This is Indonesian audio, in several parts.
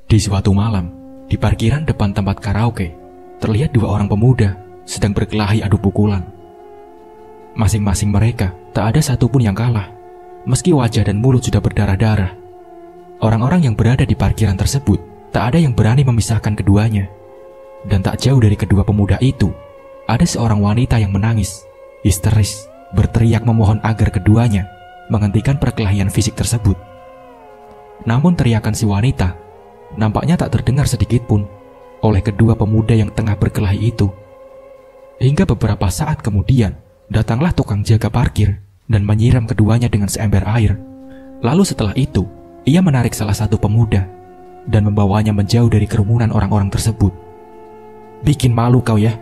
Di suatu malam, di parkiran depan tempat karaoke, terlihat dua orang pemuda sedang berkelahi adu pukulan. Masing-masing mereka tak ada satupun yang kalah, meski wajah dan mulut sudah berdarah-darah. Orang-orang yang berada di parkiran tersebut tak ada yang berani memisahkan keduanya. Dan tak jauh dari kedua pemuda itu, ada seorang wanita yang menangis, histeris, berteriak memohon agar keduanya menghentikan perkelahian fisik tersebut. Namun teriakan si wanita nampaknya tak terdengar sedikit pun oleh kedua pemuda yang tengah berkelahi itu. Hingga beberapa saat kemudian, datanglah tukang jaga parkir dan menyiram keduanya dengan seember air. Lalu setelah itu, ia menarik salah satu pemuda dan membawanya menjauh dari kerumunan orang-orang tersebut. "Bikin malu kau ya,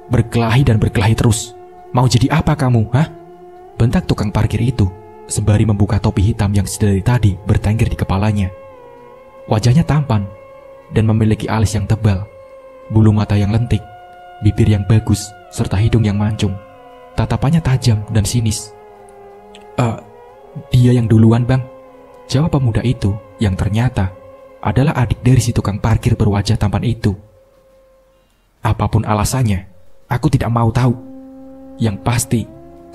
berkelahi dan berkelahi terus. Mau jadi apa kamu, hah?" bentak tukang parkir itu sembari membuka topi hitam yang sedari tadi bertengger di kepalanya. Wajahnya tampan dan memiliki alis yang tebal, bulu mata yang lentik, bibir yang bagus, serta hidung yang mancung. Tatapannya tajam dan sinis. Dia yang duluan, Bang," jawab pemuda itu yang ternyata adalah adik dari si tukang parkir berwajah tampan itu. "Apapun alasannya, aku tidak mau tahu. Yang pasti,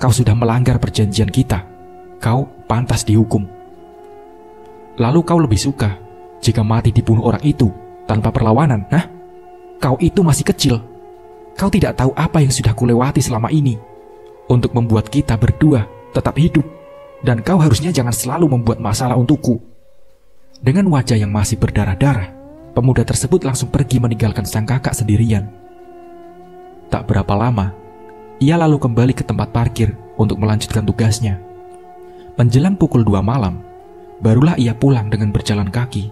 kau sudah melanggar perjanjian kita. Kau pantas dihukum. Lalu kau lebih suka jika mati dibunuh orang itu tanpa perlawanan, hah? Kau itu masih kecil. Kau tidak tahu apa yang sudah kulewati selama ini untuk membuat kita berdua tetap hidup. Dan kau harusnya jangan selalu membuat masalah untukku." Dengan wajah yang masih berdarah-darah, pemuda tersebut langsung pergi meninggalkan sang kakak sendirian. Tak berapa lama, ia lalu kembali ke tempat parkir untuk melanjutkan tugasnya. Menjelang pukul 2 malam, barulah ia pulang dengan berjalan kaki.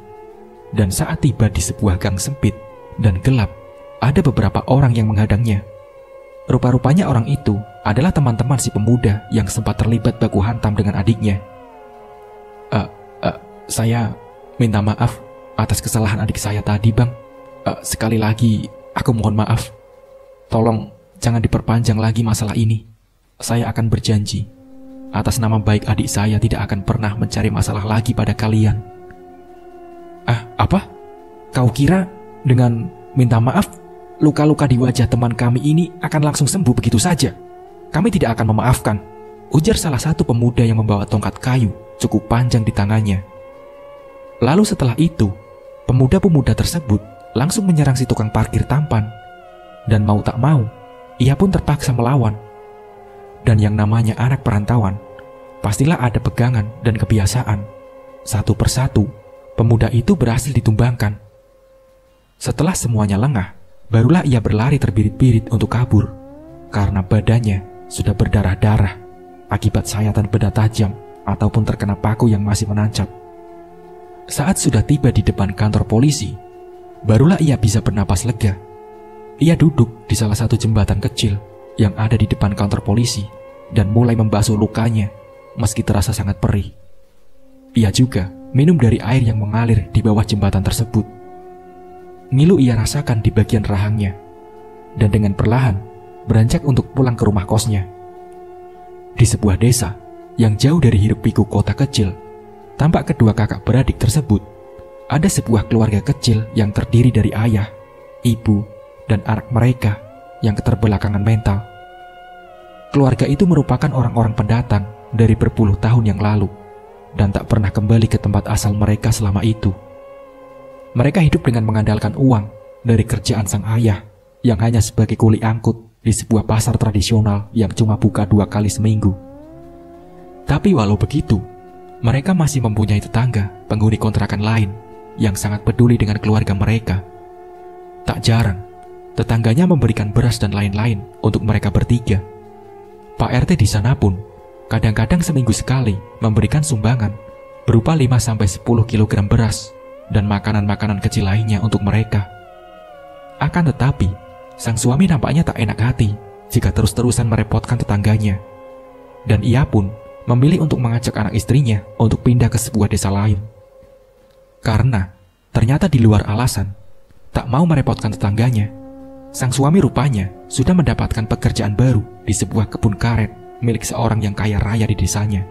Dan saat tiba di sebuah gang sempit dan gelap, ada beberapa orang yang menghadangnya. Rupa-rupanya orang itu adalah teman-teman si pemuda yang sempat terlibat baku hantam dengan adiknya. Saya minta maaf atas kesalahan adik saya tadi, Bang. Sekali lagi, aku mohon maaf. Tolong jangan diperpanjang lagi masalah ini. Saya akan berjanji, atas nama baik adik saya tidak akan pernah mencari masalah lagi pada kalian." Apa? Kau kira dengan minta maaf, luka-luka di wajah teman kami ini akan langsung sembuh begitu saja? Kami tidak akan memaafkan, ujar salah satu pemuda yang membawa tongkat kayu cukup panjang di tangannya. Lalu setelah itu, pemuda-pemuda tersebut langsung menyerang si tukang parkir tampan. Dan mau tak mau, ia pun terpaksa melawan. Dan yang namanya anak perantauan, pastilah ada pegangan dan kebiasaan. Satu persatu, pemuda itu berhasil ditumbangkan. Setelah semuanya lengah, barulah ia berlari terbirit-birit untuk kabur, karena badannya sudah berdarah-darah akibat sayatan benda tajam ataupun terkena paku yang masih menancap. Saat sudah tiba di depan kantor polisi, barulah ia bisa bernapas lega. Ia duduk di salah satu jembatan kecil yang ada di depan kantor polisi dan mulai membasuh lukanya meski terasa sangat perih. Ia juga minum dari air yang mengalir di bawah jembatan tersebut. Ngilu ia rasakan di bagian rahangnya, dan dengan perlahan beranjak untuk pulang ke rumah kosnya. Di sebuah desa yang jauh dari hiruk-pikuk kota kecil, tampak kedua kakak beradik tersebut. Ada sebuah keluarga kecil yang terdiri dari ayah, ibu, dan anak mereka yang keterbelakangan mental. Keluarga itu merupakan orang-orang pendatang dari berpuluh tahun yang lalu dan tak pernah kembali ke tempat asal mereka selama itu. Mereka hidup dengan mengandalkan uang dari kerjaan sang ayah yang hanya sebagai kuli angkut di sebuah pasar tradisional yang cuma buka 2 kali seminggu. Tapi walau begitu, mereka masih mempunyai tetangga penghuni kontrakan lain yang sangat peduli dengan keluarga mereka. Tak jarang, tetangganya memberikan beras dan lain-lain untuk mereka bertiga. Pak RT di sana pun kadang-kadang seminggu sekali memberikan sumbangan berupa 5-10 kg beras dan makanan-makanan kecil lainnya untuk mereka. Akan tetapi, sang suami nampaknya tak enak hati jika terus-terusan merepotkan tetangganya. Dan ia pun memilih untuk mengajak anak istrinya untuk pindah ke sebuah desa lain. Karena ternyata di luar alasan tak mau merepotkan tetangganya, sang suami rupanya sudah mendapatkan pekerjaan baru di sebuah kebun karet milik seorang yang kaya raya di desanya.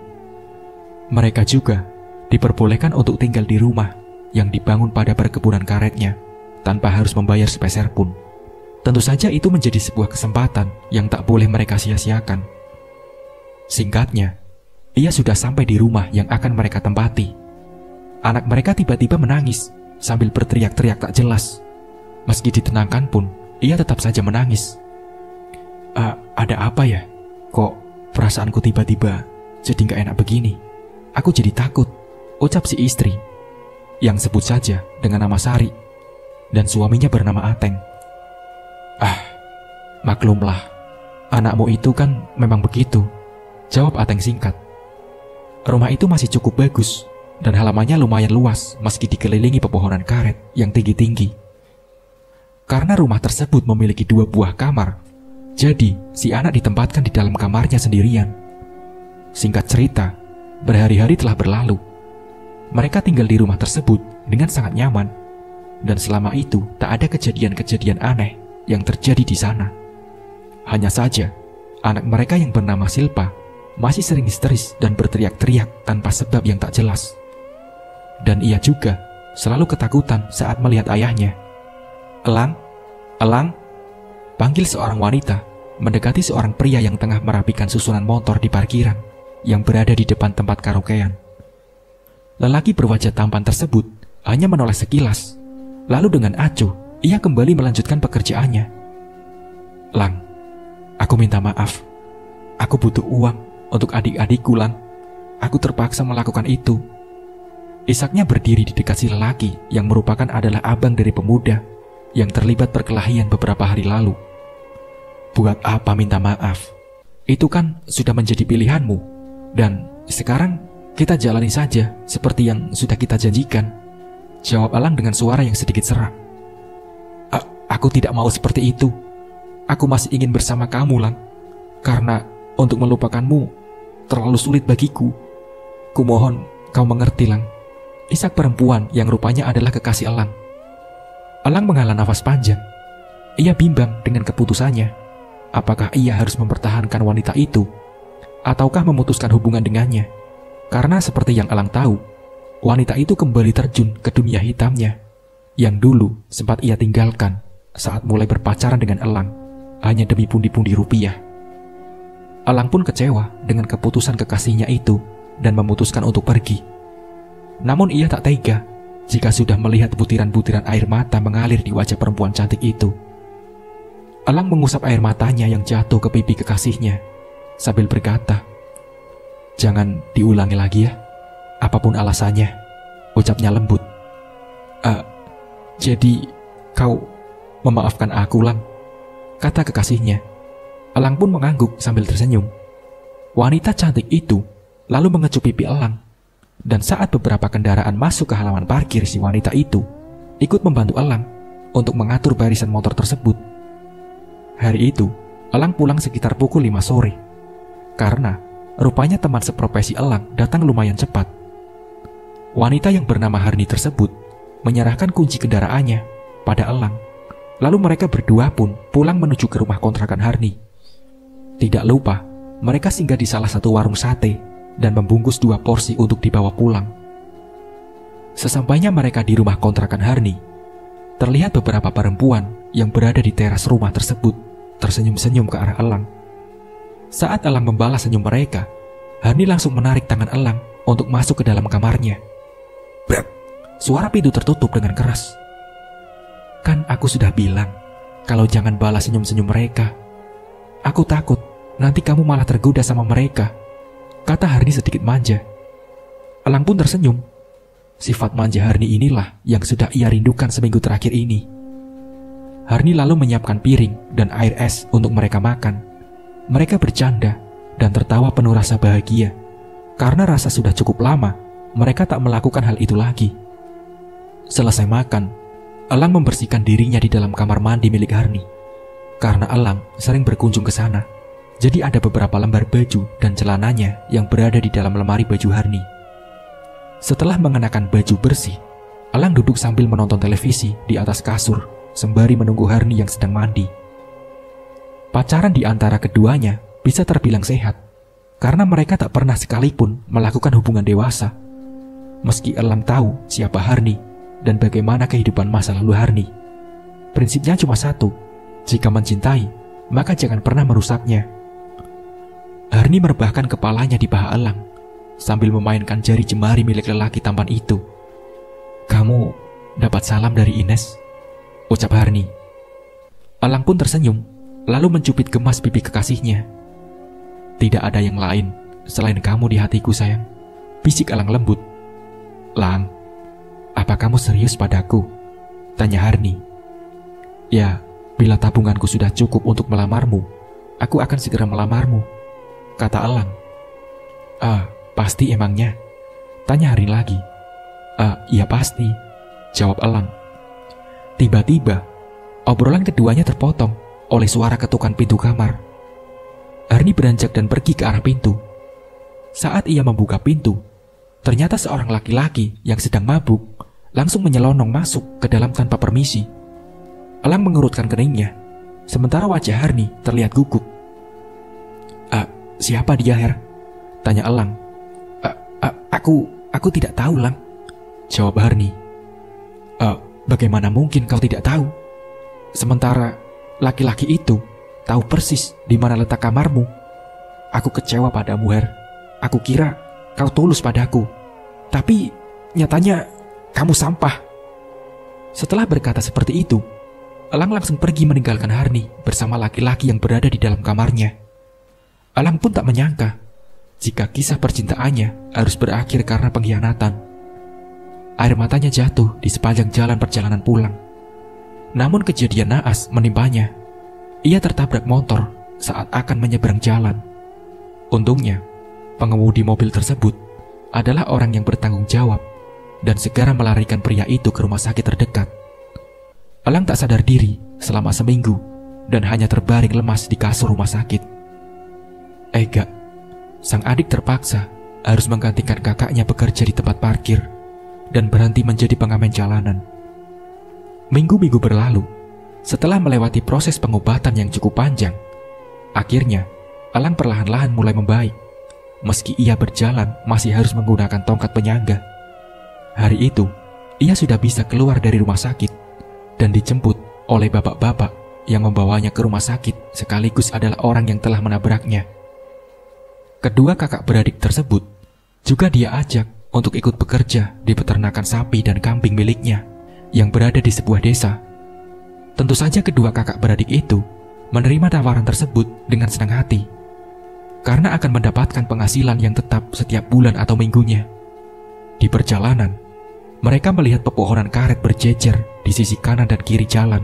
Mereka juga diperbolehkan untuk tinggal di rumah yang dibangun pada perkebunan karetnya tanpa harus membayar sepeser pun. Tentu saja itu menjadi sebuah kesempatan yang tak boleh mereka sia-siakan. Singkatnya, ia sudah sampai di rumah yang akan mereka tempati. Anak mereka tiba-tiba menangis sambil berteriak-teriak tak jelas. Meski ditenangkan pun, ia tetap saja menangis. Ada apa ya? Kok perasaanku tiba-tiba jadi gak enak begini? Aku jadi takut, ucap si istri, yang sebut saja dengan nama Sari, dan suaminya bernama Ateng. Maklumlah, anakmu itu kan memang begitu, jawab Ateng singkat. Rumah itu masih cukup bagus, dan halamannya lumayan luas meski dikelilingi pepohonan karet yang tinggi-tinggi. Karena rumah tersebut memiliki 2 buah kamar, jadi si anak ditempatkan di dalam kamarnya sendirian. Singkat cerita, berhari-hari telah berlalu. Mereka tinggal di rumah tersebut dengan sangat nyaman, dan selama itu tak ada kejadian-kejadian aneh yang terjadi di sana. Hanya saja, anak mereka yang bernama Silpa masih sering histeris dan berteriak-teriak tanpa sebab yang tak jelas. Dan ia juga selalu ketakutan saat melihat ayahnya. Elang, Elang, panggil seorang wanita mendekati seorang pria yang tengah merapikan susunan motor di parkiran yang berada di depan tempat karaokean. Lelaki berwajah tampan tersebut hanya menoleh sekilas, lalu dengan acuh ia kembali melanjutkan pekerjaannya. Lang, aku minta maaf. Aku butuh uang untuk adik-adikku, Lang. Aku terpaksa melakukan itu. Isaknya berdiri di dekat si lelaki yang merupakan adalah abang dari pemuda yang terlibat perkelahian beberapa hari lalu. Buat apa minta maaf? Itu kan sudah menjadi pilihanmu, dan sekarang kita jalani saja seperti yang sudah kita janjikan, jawab Elang dengan suara yang sedikit serak. Aku tidak mau seperti itu. Aku masih ingin bersama kamu, Lang. Karena untuk melupakanmu terlalu sulit bagiku. Kumohon kau mengerti, Lang. Isak perempuan yang rupanya adalah kekasih Elang. Elang menghela nafas panjang. Ia bimbang dengan keputusannya. Apakah ia harus mempertahankan wanita itu, ataukah memutuskan hubungan dengannya? Karena seperti yang Elang tahu, wanita itu kembali terjun ke dunia hitamnya, yang dulu sempat ia tinggalkan saat mulai berpacaran dengan Elang, hanya demi pundi-pundi rupiah. Elang pun kecewa dengan keputusan kekasihnya itu dan memutuskan untuk pergi. Namun ia tak tega jika sudah melihat butiran-butiran air mata mengalir di wajah perempuan cantik itu. Elang mengusap air matanya yang jatuh ke pipi kekasihnya sambil berkata, "Jangan diulangi lagi ya, apapun alasannya," ucapnya lembut. Jadi kau memaafkan aku, Lang?" kata kekasihnya. Elang pun mengangguk sambil tersenyum. Wanita cantik itu lalu mengecup pipi Elang, dan saat beberapa kendaraan masuk ke halaman parkir, si wanita itu ikut membantu Elang untuk mengatur barisan motor tersebut. Hari itu, Elang pulang sekitar pukul 5 sore. Karena rupanya teman seprofesi Elang datang lumayan cepat. Wanita yang bernama Harni tersebut menyerahkan kunci kendaraannya pada Elang. Lalu mereka berdua pun pulang menuju ke rumah kontrakan Harni. Tidak lupa, mereka singgah di salah satu warung sate dan membungkus 2 porsi untuk dibawa pulang. Sesampainya mereka di rumah kontrakan Harni, terlihat beberapa perempuan yang berada di teras rumah tersebut tersenyum-senyum ke arah Elang. Saat Elang membalas senyum mereka, Harni langsung menarik tangan Elang untuk masuk ke dalam kamarnya. Brak! Suara pintu tertutup dengan keras. "Kan aku sudah bilang kalau jangan balas senyum-senyum mereka. Aku takut nanti kamu malah tergoda sama mereka," kata Harni sedikit manja. Elang pun tersenyum. Sifat manja Harni inilah yang sudah ia rindukan seminggu terakhir ini. Harni lalu menyiapkan piring dan air es untuk mereka makan. Mereka bercanda dan tertawa penuh rasa bahagia, karena rasa sudah cukup lama mereka tak melakukan hal itu lagi. Selesai makan, Elang membersihkan dirinya di dalam kamar mandi milik Harni. Karena Elang sering berkunjung ke sana, jadi ada beberapa lembar baju dan celananya yang berada di dalam lemari baju Harni. Setelah mengenakan baju bersih, Elang duduk sambil menonton televisi di atas kasur sembari menunggu Harni yang sedang mandi. Pacaran di antara keduanya bisa terbilang sehat, karena mereka tak pernah sekalipun melakukan hubungan dewasa. Meski Elang tahu siapa Harni, dan bagaimana kehidupan masa lalu Harni. Prinsipnya cuma satu, jika mencintai, maka jangan pernah merusaknya. Harni merebahkan kepalanya di paha Elang, sambil memainkan jari jemari milik lelaki tampan itu. "Kamu dapat salam dari Ines?" ucap Harni. Elang pun tersenyum, lalu mencubit gemas pipi kekasihnya. "Tidak ada yang lain selain kamu di hatiku, sayang," bisik Elang lembut. "Lang, apa kamu serius padaku?" tanya Harni. "Ya, bila tabunganku sudah cukup untuk melamarmu, aku akan segera melamarmu," kata Elang. Pasti emangnya?" tanya Harni lagi. "Ya pasti," jawab Elang. Tiba-tiba, obrolan keduanya terpotong oleh suara ketukan pintu kamar. Harni beranjak dan pergi ke arah pintu. Saat ia membuka pintu, ternyata seorang laki-laki yang sedang mabuk langsung menyelonong masuk ke dalam tanpa permisi. Elang mengerutkan keningnya, sementara wajah Harni terlihat gugup. "Siapa dia, Her?" tanya Elang. Aku tidak tahu, Lang," jawab Harni. Bagaimana mungkin kau tidak tahu? Sementara laki-laki itu tahu persis di mana letak kamarmu. Aku kecewa padamu, Her. Aku kira kau tulus padaku, tapi nyatanya kamu sampah." Setelah berkata seperti itu, Elang langsung pergi meninggalkan Harni bersama laki-laki yang berada di dalam kamarnya. Elang pun tak menyangka jika kisah percintaannya harus berakhir karena pengkhianatan. Air matanya jatuh di sepanjang jalan perjalanan pulang. Namun kejadian naas menimpanya. Ia tertabrak motor saat akan menyeberang jalan. Untungnya, pengemudi mobil tersebut adalah orang yang bertanggung jawab dan segera melarikan pria itu ke rumah sakit terdekat. Elang tak sadar diri selama seminggu dan hanya terbaring lemas di kasur rumah sakit. Ega, sang adik terpaksa harus menggantikan kakaknya bekerja di tempat parkir dan berhenti menjadi pengamen jalanan. Minggu-minggu berlalu, setelah melewati proses pengobatan yang cukup panjang, akhirnya Elang perlahan-lahan mulai membaik. Meski ia berjalan masih harus menggunakan tongkat penyangga. Hari itu, ia sudah bisa keluar dari rumah sakit dan dijemput oleh bapak-bapak yang membawanya ke rumah sakit sekaligus adalah orang yang telah menabraknya. Kedua kakak beradik tersebut juga dia ajak untuk ikut bekerja di peternakan sapi dan kambing miliknya yang berada di sebuah desa. Tentu saja kedua kakak beradik itu menerima tawaran tersebut dengan senang hati, karena akan mendapatkan penghasilan yang tetap setiap bulan atau minggunya. Di perjalanan, mereka melihat pepohonan karet berjejer di sisi kanan dan kiri jalan,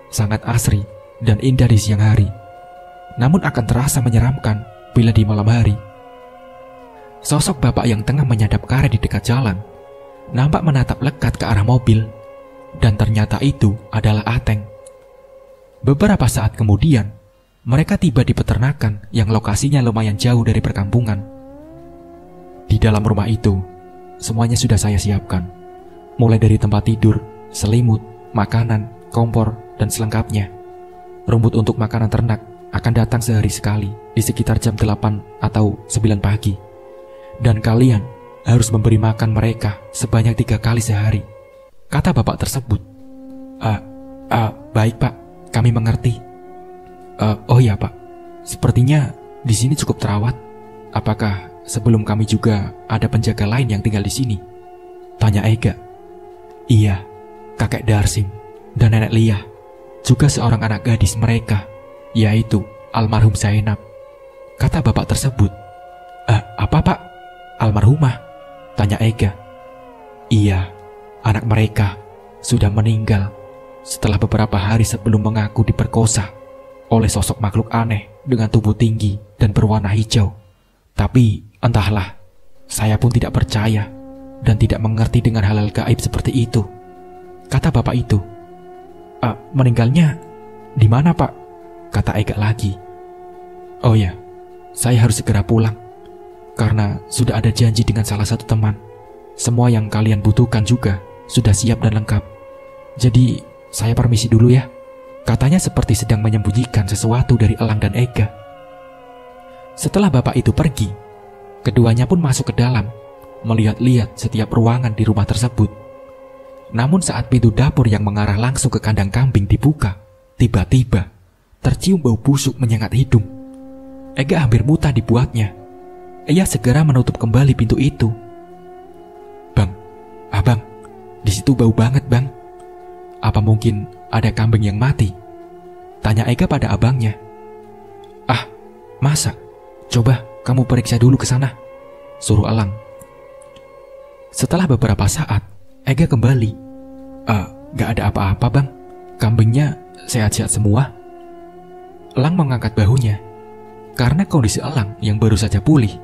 sangat asri dan indah di siang hari, namun akan terasa menyeramkan bila di malam hari. Sosok bapak yang tengah menyadap karet di dekat jalan nampak menatap lekat ke arah mobil, dan ternyata itu adalah Ateng. Beberapa saat kemudian, mereka tiba di peternakan yang lokasinya lumayan jauh dari perkampungan. Di dalam rumah itu, semuanya sudah saya siapkan, mulai dari tempat tidur, selimut, makanan, kompor, dan selengkapnya. Rumput untuk makanan ternak akan datang sehari sekali di sekitar jam 8 atau 9 pagi. Dan kalian harus memberi makan mereka sebanyak 3 kali sehari, kata bapak tersebut. Baik pak, kami mengerti. Oh iya pak, sepertinya di sini cukup terawat. Apakah sebelum kami juga ada penjaga lain yang tinggal di sini? Tanya Ega. Iya, kakek Darsim dan nenek Lia, juga seorang anak gadis mereka, yaitu almarhum Zainab, kata bapak tersebut. Apa pak? Almarhumah? Tanya Ega. Iya, anak mereka sudah meninggal setelah beberapa hari sebelum mengaku diperkosa oleh sosok makhluk aneh dengan tubuh tinggi dan berwarna hijau. Tapi entahlah, saya pun tidak percaya dan tidak mengerti dengan hal-hal gaib seperti itu, kata bapak itu. Meninggalnya di mana pak? Kata Ega lagi. Oh ya, saya harus segera pulang karena sudah ada janji dengan salah satu teman. Semua yang kalian butuhkan juga sudah siap dan lengkap. Jadi saya permisi dulu ya, katanya seperti sedang menyembunyikan sesuatu dari Elang dan Ega. Setelah bapak itu pergi, keduanya pun masuk ke dalam, melihat-lihat setiap ruangan di rumah tersebut. Namun saat pintu dapur yang mengarah langsung ke kandang kambing dibuka, tiba-tiba tercium bau busuk menyengat hidung. Ega hampir muntah dibuatnya. Ia segera menutup kembali pintu itu. "Bang, abang, di situ bau banget, bang. Apa mungkin ada kambing yang mati?" tanya Ega pada abangnya. "Ah, masa? Coba kamu periksa dulu ke sana," suruh Elang. Setelah beberapa saat, Ega kembali. Gak ada apa-apa, bang. Kambingnya sehat-sehat semua." Elang mengangkat bahunya. Karena kondisi Elang yang baru saja pulih,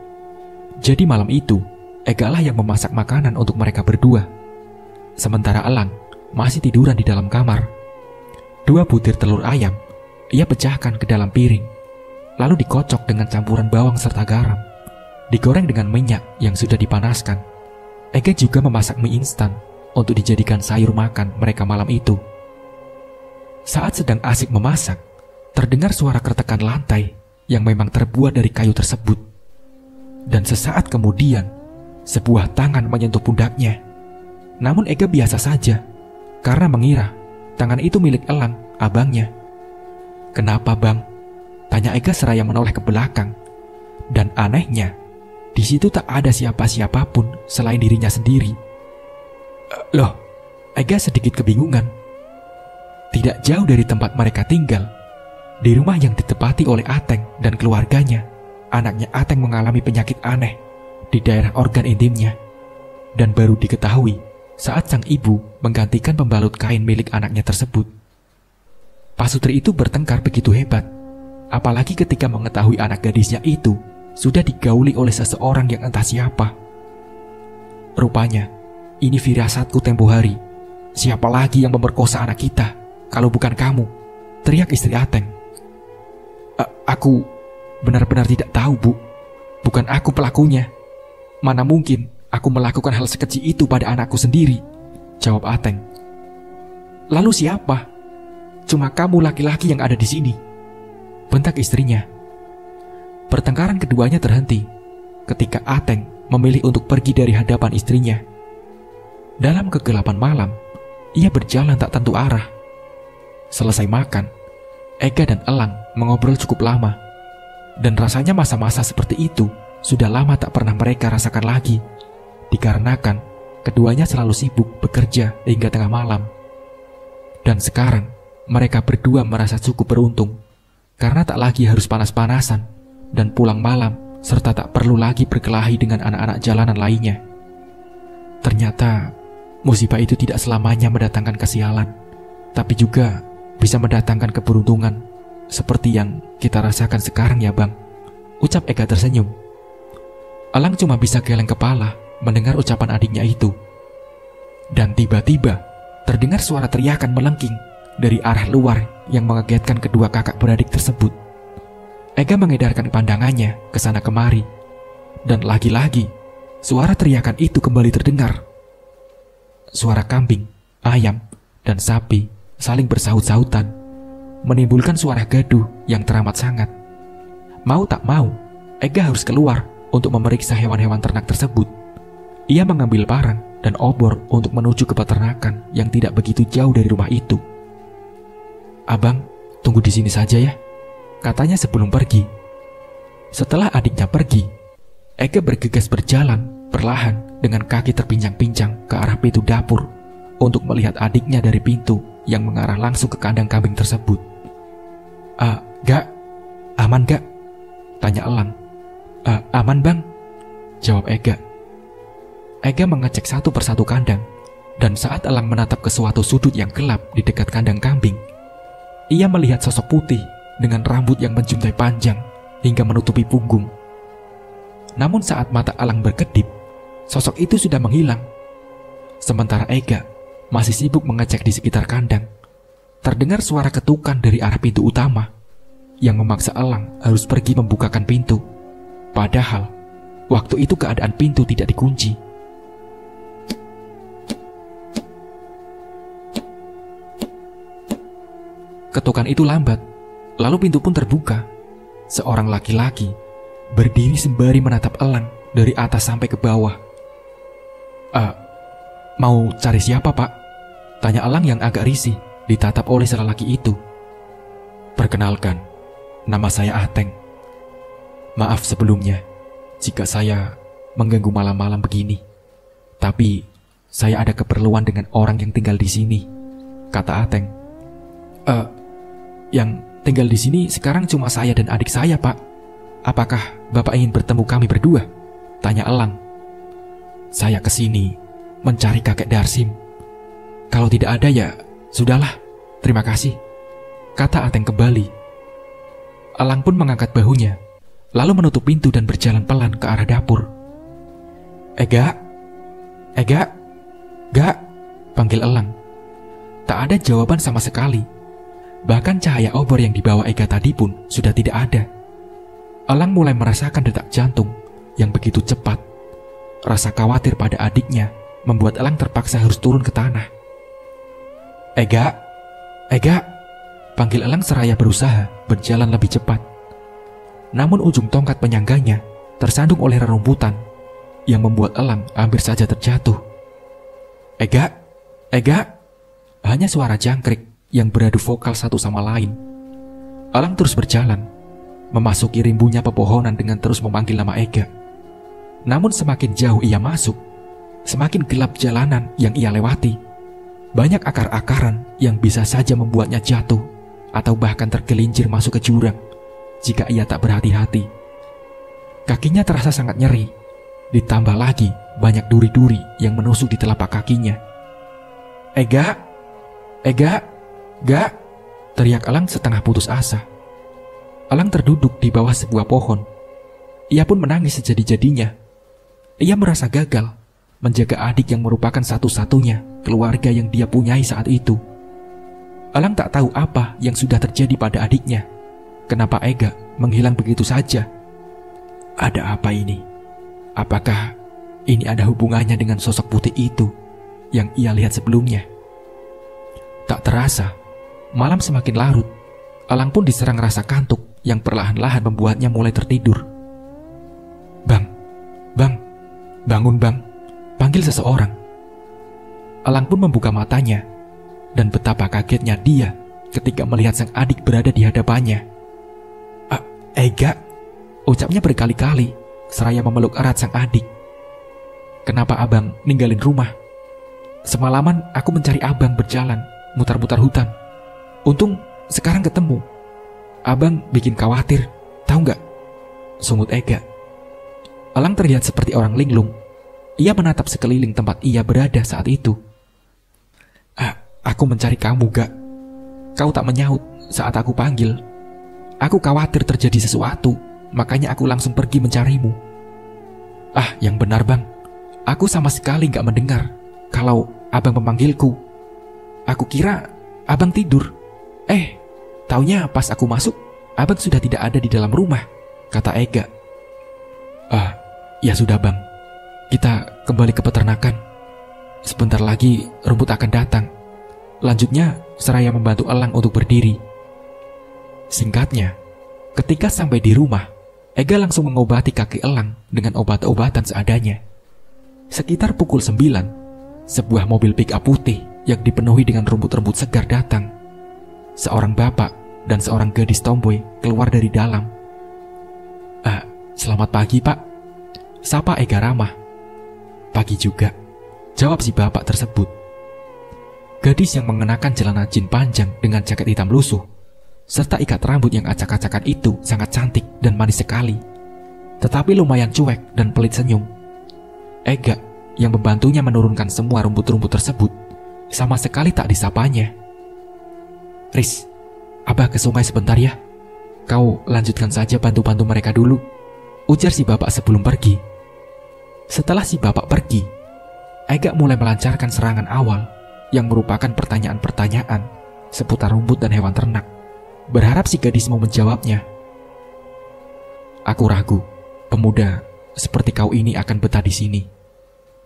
jadi malam itu Ega lah yang memasak makanan untuk mereka berdua. Sementara Elang masih tiduran di dalam kamar. 2 butir telur ayam ia pecahkan ke dalam piring, lalu dikocok dengan campuran bawang serta garam, digoreng dengan minyak yang sudah dipanaskan. Ega juga memasak mie instan untuk dijadikan sayur makan mereka malam itu. Saat sedang asik memasak, terdengar suara keretakan lantai yang memang terbuat dari kayu tersebut. Dan sesaat kemudian, sebuah tangan menyentuh pundaknya. Namun Ega biasa saja, karena mengira tangan itu milik Elang, abangnya. "Kenapa, bang?" tanya Ega seraya menoleh ke belakang. Dan anehnya, di situ tak ada siapa-siapapun selain dirinya sendiri. Loh, Ega sedikit kebingungan. Tidak jauh dari tempat mereka tinggal, di rumah yang ditempati oleh Ateng dan keluarganya, anaknya Ateng mengalami penyakit aneh di daerah organ intimnya. Dan baru diketahui saat sang ibu menggantikan pembalut kain milik anaknya tersebut. Pasutri itu bertengkar begitu hebat, apalagi ketika mengetahui anak gadisnya itu sudah digauli oleh seseorang yang entah siapa. "Rupanya, ini firasatku tempo hari. Siapa lagi yang memerkosa anak kita kalau bukan kamu?" teriak istri Ateng. Aku benar-benar tidak tahu, Bu. Bukan aku pelakunya. Mana mungkin aku melakukan hal sekecil itu pada anakku sendiri, jawab Ateng. "Lalu siapa?" "Cuma kamu laki-laki yang ada di sini," bentak istrinya. Pertengkaran keduanya terhenti ketika Ateng memilih untuk pergi dari hadapan istrinya. Dalam kegelapan malam, ia berjalan tak tentu arah. Selesai makan, Ega dan Elang mengobrol cukup lama. Dan rasanya masa-masa seperti itu sudah lama tak pernah mereka rasakan lagi, dikarenakan keduanya selalu sibuk bekerja hingga tengah malam. Dan sekarang mereka berdua merasa cukup beruntung karena tak lagi harus panas-panasan dan pulang malam, serta tak perlu lagi berkelahi dengan anak-anak jalanan lainnya. Ternyata musibah itu tidak selamanya mendatangkan kesialan, tapi juga bisa mendatangkan keberuntungan seperti yang kita rasakan sekarang ya, Bang, ucap Ega tersenyum. Elang cuma bisa geleng kepala mendengar ucapan adiknya itu. Dan tiba-tiba terdengar suara teriakan melengking dari arah luar yang mengagetkan kedua kakak beradik tersebut. Ega mengedarkan pandangannya ke sana kemari, dan lagi-lagi suara teriakan itu kembali terdengar. Suara kambing, ayam, dan sapi saling bersaut-sautan, menimbulkan suara gaduh yang teramat sangat. Mau tak mau, Ega harus keluar untuk memeriksa hewan-hewan ternak tersebut. Ia mengambil parang dan obor untuk menuju ke peternakan yang tidak begitu jauh dari rumah itu. "Abang, tunggu di sini saja ya," katanya sebelum pergi. Setelah adiknya pergi, Ega bergegas berjalan perlahan dengan kaki terpincang-pincang ke arah pintu dapur untuk melihat adiknya dari pintu yang mengarah langsung ke kandang kambing tersebut. Gak? Aman gak?" tanya Elang. Aman, Bang," jawab Ega. Ega mengecek satu persatu kandang, dan saat Elang menatap ke suatu sudut yang gelap di dekat kandang kambing, ia melihat sosok putih dengan rambut yang menjuntai panjang hingga menutupi punggung. Namun saat mata Elang berkedip, sosok itu sudah menghilang. Sementara Ega masih sibuk mengecek di sekitar kandang, terdengar suara ketukan dari arah pintu utama yang memaksa Elang harus pergi membukakan pintu. Padahal waktu itu keadaan pintu tidak dikunci. Ketukan itu lambat, lalu pintu pun terbuka. Seorang laki-laki berdiri sembari menatap Elang dari atas sampai ke bawah. Mau cari siapa, Pak?" Tanya Elang yang agak risih ditatap oleh lelaki itu. Perkenalkan, nama saya Ateng. Maaf sebelumnya jika saya mengganggu malam-malam begini. Tapi saya ada keperluan dengan orang yang tinggal di sini, kata Ateng. Yang tinggal di sini sekarang cuma saya dan adik saya, Pak. Apakah Bapak ingin bertemu kami berdua? Tanya Elang. Saya kesini mencari kakek Darsim. Kalau tidak ada ya sudahlah, terima kasih, kata Ateng kembali. Elang pun mengangkat bahunya, lalu menutup pintu dan berjalan pelan ke arah dapur. Ega, Gak, panggil Elang. Tak ada jawaban sama sekali. Bahkan cahaya obor yang dibawa Ega tadi pun sudah tidak ada. Elang mulai merasakan detak jantung yang begitu cepat. Rasa khawatir pada adiknya membuat Elang terpaksa harus turun ke tanah. Ega, panggil Elang seraya berusaha berjalan lebih cepat. Namun ujung tongkat penyangganya tersandung oleh rerumputan yang membuat Elang hampir saja terjatuh. Ega, hanya suara jangkrik yang beradu vokal satu sama lain. Elang terus berjalan, memasuki rimbunya pepohonan dengan terus memanggil nama Ega. Namun semakin jauh ia masuk, semakin gelap jalanan yang ia lewati. Banyak akar-akaran yang bisa saja membuatnya jatuh atau bahkan tergelincir masuk ke jurang jika ia tak berhati-hati. Kakinya terasa sangat nyeri. Ditambah lagi banyak duri-duri yang menusuk di telapak kakinya. Ega, Gak, teriak Elang setengah putus asa. Elang terduduk di bawah sebuah pohon. Ia pun menangis sejadi-jadinya. Ia merasa gagal menjaga adik yang merupakan satu-satunya keluarga yang dia punyai saat itu. Elang tak tahu apa yang sudah terjadi pada adiknya. Kenapa Ega menghilang begitu saja? Ada apa ini? Apakah ini ada hubungannya dengan sosok putih itu yang ia lihat sebelumnya? Tak terasa, malam semakin larut. Elang pun diserang rasa kantuk yang perlahan-lahan membuatnya mulai tertidur. Bang, bangun bang, panggil seseorang. Elang pun membuka matanya, dan betapa kagetnya dia ketika melihat sang adik berada di hadapannya. Ega, ucapnya berkali-kali seraya memeluk erat sang adik. Kenapa abang ninggalin rumah? Semalaman aku mencari abang berjalan, mutar-mutar hutan. Untung sekarang ketemu. Abang bikin khawatir, tahu nggak? Sungut Ega. Elang terlihat seperti orang linglung. Ia menatap sekeliling tempat ia berada saat itu. Aku mencari kamu, Gak. Kau tak menyaut saat aku panggil. Aku khawatir terjadi sesuatu, makanya aku langsung pergi mencarimu. Yang benar bang, aku sama sekali gak mendengar kalau abang memanggilku. Aku kira abang tidur. Taunya pas aku masuk, abang sudah tidak ada di dalam rumah, kata Ega. Ya sudah bang, kita kembali ke peternakan. Sebentar lagi rumput akan datang. Lanjutnya seraya membantu Elang untuk berdiri. Singkatnya, ketika sampai di rumah, Ega langsung mengobati kaki Elang dengan obat-obatan seadanya. Sekitar pukul 9, sebuah mobil pick-up putih yang dipenuhi dengan rumput-rumput segar datang. Seorang bapak dan seorang gadis tomboy keluar dari dalam. Selamat pagi pak, sapa Ega ramah. Pagi juga, jawab si bapak tersebut. Gadis yang mengenakan celana jin panjang dengan jaket hitam lusuh serta ikat rambut yang acak-acakan itu sangat cantik dan manis sekali, tetapi lumayan cuek dan pelit senyum. Ega yang membantunya menurunkan semua rumput-rumput tersebut sama sekali tak disapanya. Riz, abah ke sungai sebentar ya. Kau lanjutkan saja bantu-bantu mereka dulu, ujar si bapak sebelum pergi. Setelah si bapak pergi, Ega mulai melancarkan serangan awal yang merupakan pertanyaan-pertanyaan seputar rumput dan hewan ternak, berharap si gadis mau menjawabnya. Aku ragu, pemuda seperti kau ini akan betah di sini.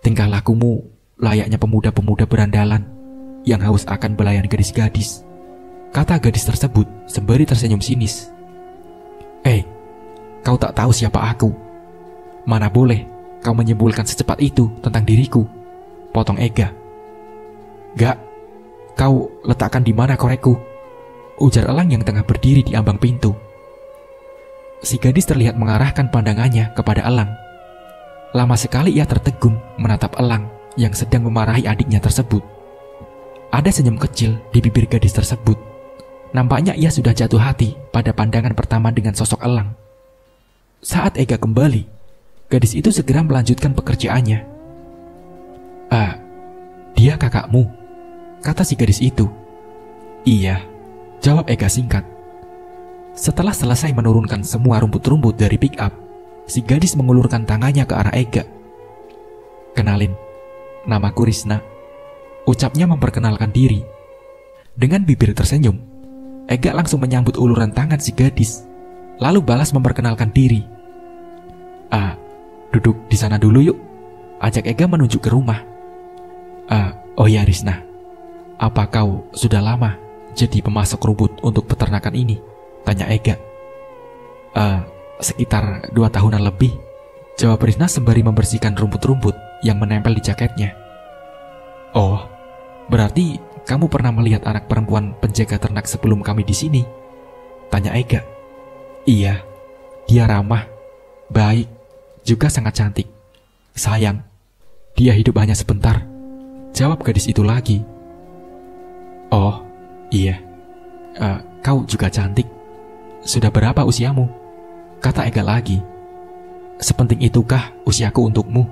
Tingkah lakumu layaknya pemuda-pemuda berandalan yang haus akan belayan gadis-gadis, kata gadis tersebut sembari tersenyum sinis. Kau tak tahu siapa aku. Mana boleh kau menyimpulkan secepat itu tentang diriku, potong Ega. Gak, Kau letakkan di mana korekku? Ujar Elang yang tengah berdiri di ambang pintu. Si gadis terlihat mengarahkan pandangannya kepada Elang. Lama sekali ia tertegun menatap Elang yang sedang memarahi adiknya tersebut. Ada senyum kecil di bibir gadis tersebut. Nampaknya ia sudah jatuh hati pada pandangan pertama dengan sosok Elang. Saat Ega kembali, gadis itu segera melanjutkan pekerjaannya. Dia kakakmu, kata si gadis itu. Iya, jawab Ega singkat. Setelah selesai menurunkan semua rumput-rumput dari pick up, si gadis mengulurkan tangannya ke arah Ega. Kenalin, namaku Risna, ucapnya memperkenalkan diri. Dengan bibir tersenyum, Ega langsung menyambut uluran tangan si gadis, lalu balas memperkenalkan diri. Duduk di sana dulu yuk, ajak Ega menunjuk ke rumah. Oh ya Risna, apa kau sudah lama jadi pemasok rumput untuk peternakan ini? Tanya Ega. Sekitar 2 tahunan lebih, jawab Risna sembari membersihkan rumput-rumput yang menempel di jaketnya. Oh, berarti kamu pernah melihat anak perempuan penjaga ternak sebelum kami di sini? Tanya Ega. Iya, dia ramah, baik, juga sangat cantik. Sayang, dia hidup hanya sebentar, jawab gadis itu lagi. Oh, iya, kau juga cantik. Sudah berapa usiamu? Kata Ega lagi. Sepenting itukah usiaku untukmu?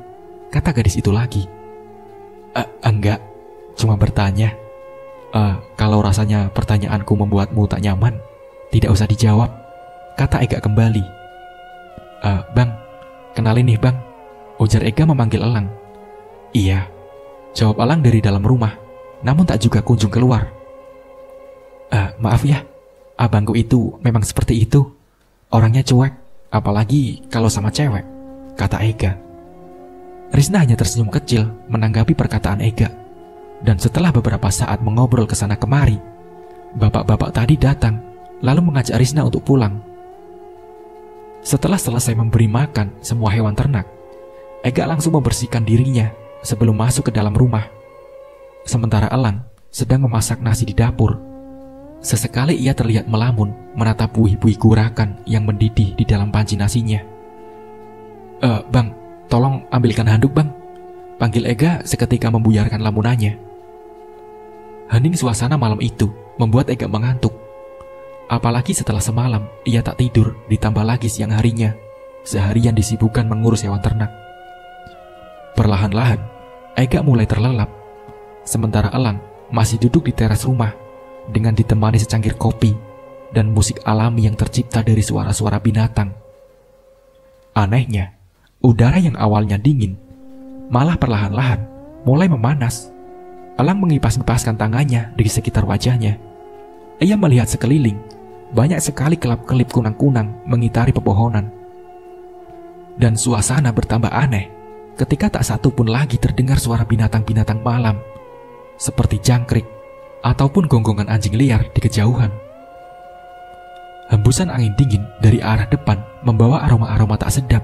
Kata gadis itu lagi. Enggak, cuma bertanya. Kalau rasanya pertanyaanku membuatmu tak nyaman, tidak usah dijawab, kata Ega kembali. Bang, kenalin nih bang, ujar Ega memanggil Elang. Iya, jawab Elang dari dalam rumah, namun tak juga kunjung keluar. Maaf ya, abangku itu memang seperti itu. Orangnya cuek, apalagi kalau sama cewek, kata Ega. Risna hanya tersenyum kecil menanggapi perkataan Ega. Dan setelah beberapa saat mengobrol kesana kemari, bapak-bapak tadi datang, lalu mengajak Risna untuk pulang. Setelah selesai memberi makan semua hewan ternak, Ega langsung membersihkan dirinya sebelum masuk ke dalam rumah. Sementara Elang sedang memasak nasi di dapur. Sesekali ia terlihat melamun menatap buih-buih gurakan yang mendidih di dalam panci nasinya. Bang, tolong ambilkan handuk bang, panggil Ega seketika membuyarkan lamunannya. Hening suasana malam itu membuat Ega mengantuk. Apalagi setelah semalam ia tak tidur, ditambah lagi siang harinya seharian disibukkan mengurus hewan ternak. Perlahan-lahan Ega mulai terlelap, sementara Elang masih duduk di teras rumah dengan ditemani secangkir kopi dan musik alami yang tercipta dari suara-suara binatang. Anehnya, udara yang awalnya dingin malah perlahan-lahan mulai memanas. Elang mengipas-ngipaskan tangannya di sekitar wajahnya. Ia melihat sekeliling, banyak sekali kelap-kelip kunang-kunang mengitari pepohonan. Dan suasana bertambah aneh ketika tak satu pun lagi terdengar suara binatang-binatang malam, seperti jangkrik ataupun gonggongan anjing liar di kejauhan. Hembusan angin dingin dari arah depan membawa aroma-aroma tak sedap.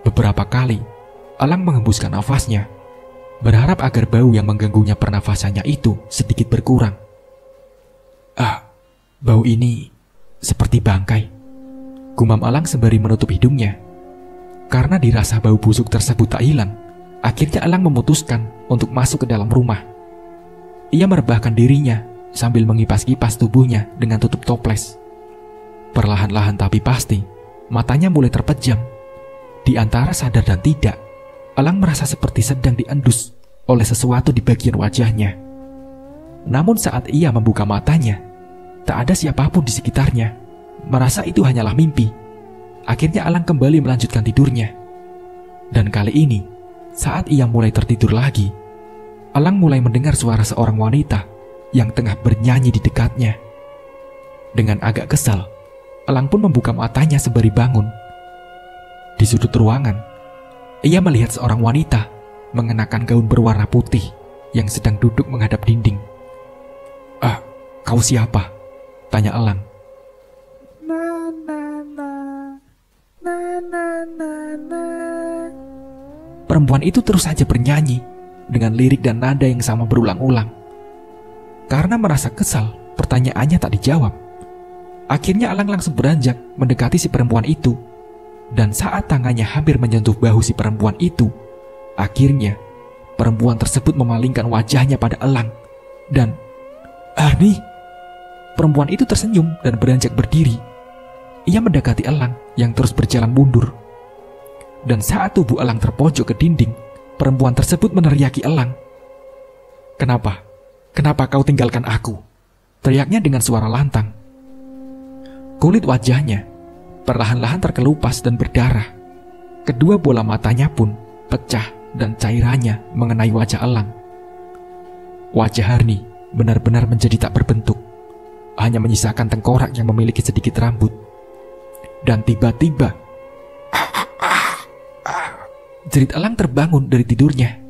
Beberapa kali, Elang menghembuskan nafasnya, berharap agar bau yang mengganggunya pernafasannya itu sedikit berkurang. Bau ini seperti bangkai, gumam Elang sembari menutup hidungnya. Karena dirasa bau busuk tersebut tak hilang, akhirnya Elang memutuskan untuk masuk ke dalam rumah. Ia merebahkan dirinya sambil mengipas-kipas tubuhnya dengan tutup toples. Perlahan-lahan tapi pasti, matanya mulai terpejam. Di antara sadar dan tidak, Elang merasa seperti sedang diendus oleh sesuatu di bagian wajahnya. Namun saat ia membuka matanya, tak ada siapapun di sekitarnya. Merasa itu hanyalah mimpi. Akhirnya Elang kembali melanjutkan tidurnya. Dan kali ini, saat ia mulai tertidur lagi, Elang mulai mendengar suara seorang wanita yang tengah bernyanyi di dekatnya. Dengan agak kesal, Elang pun membuka matanya sembari bangun. Di sudut ruangan, ia melihat seorang wanita mengenakan gaun berwarna putih yang sedang duduk menghadap dinding. Kau siapa? Tanya Elang. Perempuan itu terus saja bernyanyi dengan lirik dan nada yang sama berulang-ulang. Karena merasa kesal, pertanyaannya tak dijawab. Akhirnya Elang langsung beranjak mendekati si perempuan itu. Dan saat tangannya hampir menyentuh bahu si perempuan itu, akhirnya perempuan tersebut memalingkan wajahnya pada Elang. Dan, nih, perempuan itu tersenyum dan beranjak berdiri. Ia mendekati Elang yang terus berjalan mundur. Dan saat tubuh Elang terpojok ke dinding, perempuan tersebut meneriaki Elang. "Kenapa? Kenapa kau tinggalkan aku?" teriaknya dengan suara lantang. Kulit wajahnya perlahan-lahan terkelupas dan berdarah. Kedua bola matanya pun pecah dan cairannya mengenai wajah Elang. Wajah Harni benar-benar menjadi tak berbentuk, hanya menyisakan tengkorak yang memiliki sedikit rambut. Dan tiba-tiba jerit Elang terbangun dari tidurnya.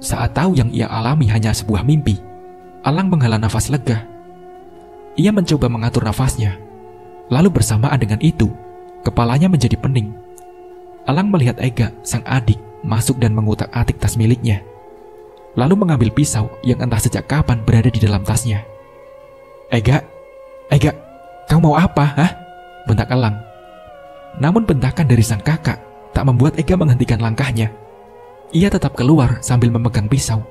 Saat tahu yang ia alami hanya sebuah mimpi, Elang menghela nafas lega. Ia mencoba mengatur nafasnya. Lalu bersamaan dengan itu, kepalanya menjadi pening. Elang melihat Ega, sang adik, masuk dan mengutak-atik tas miliknya. Lalu mengambil pisau yang entah sejak kapan berada di dalam tasnya. Ega, kau mau apa, hah?" bentak Elang. Namun bentakan dari sang kakak tak membuat Ega menghentikan langkahnya. Ia tetap keluar sambil memegang pisau.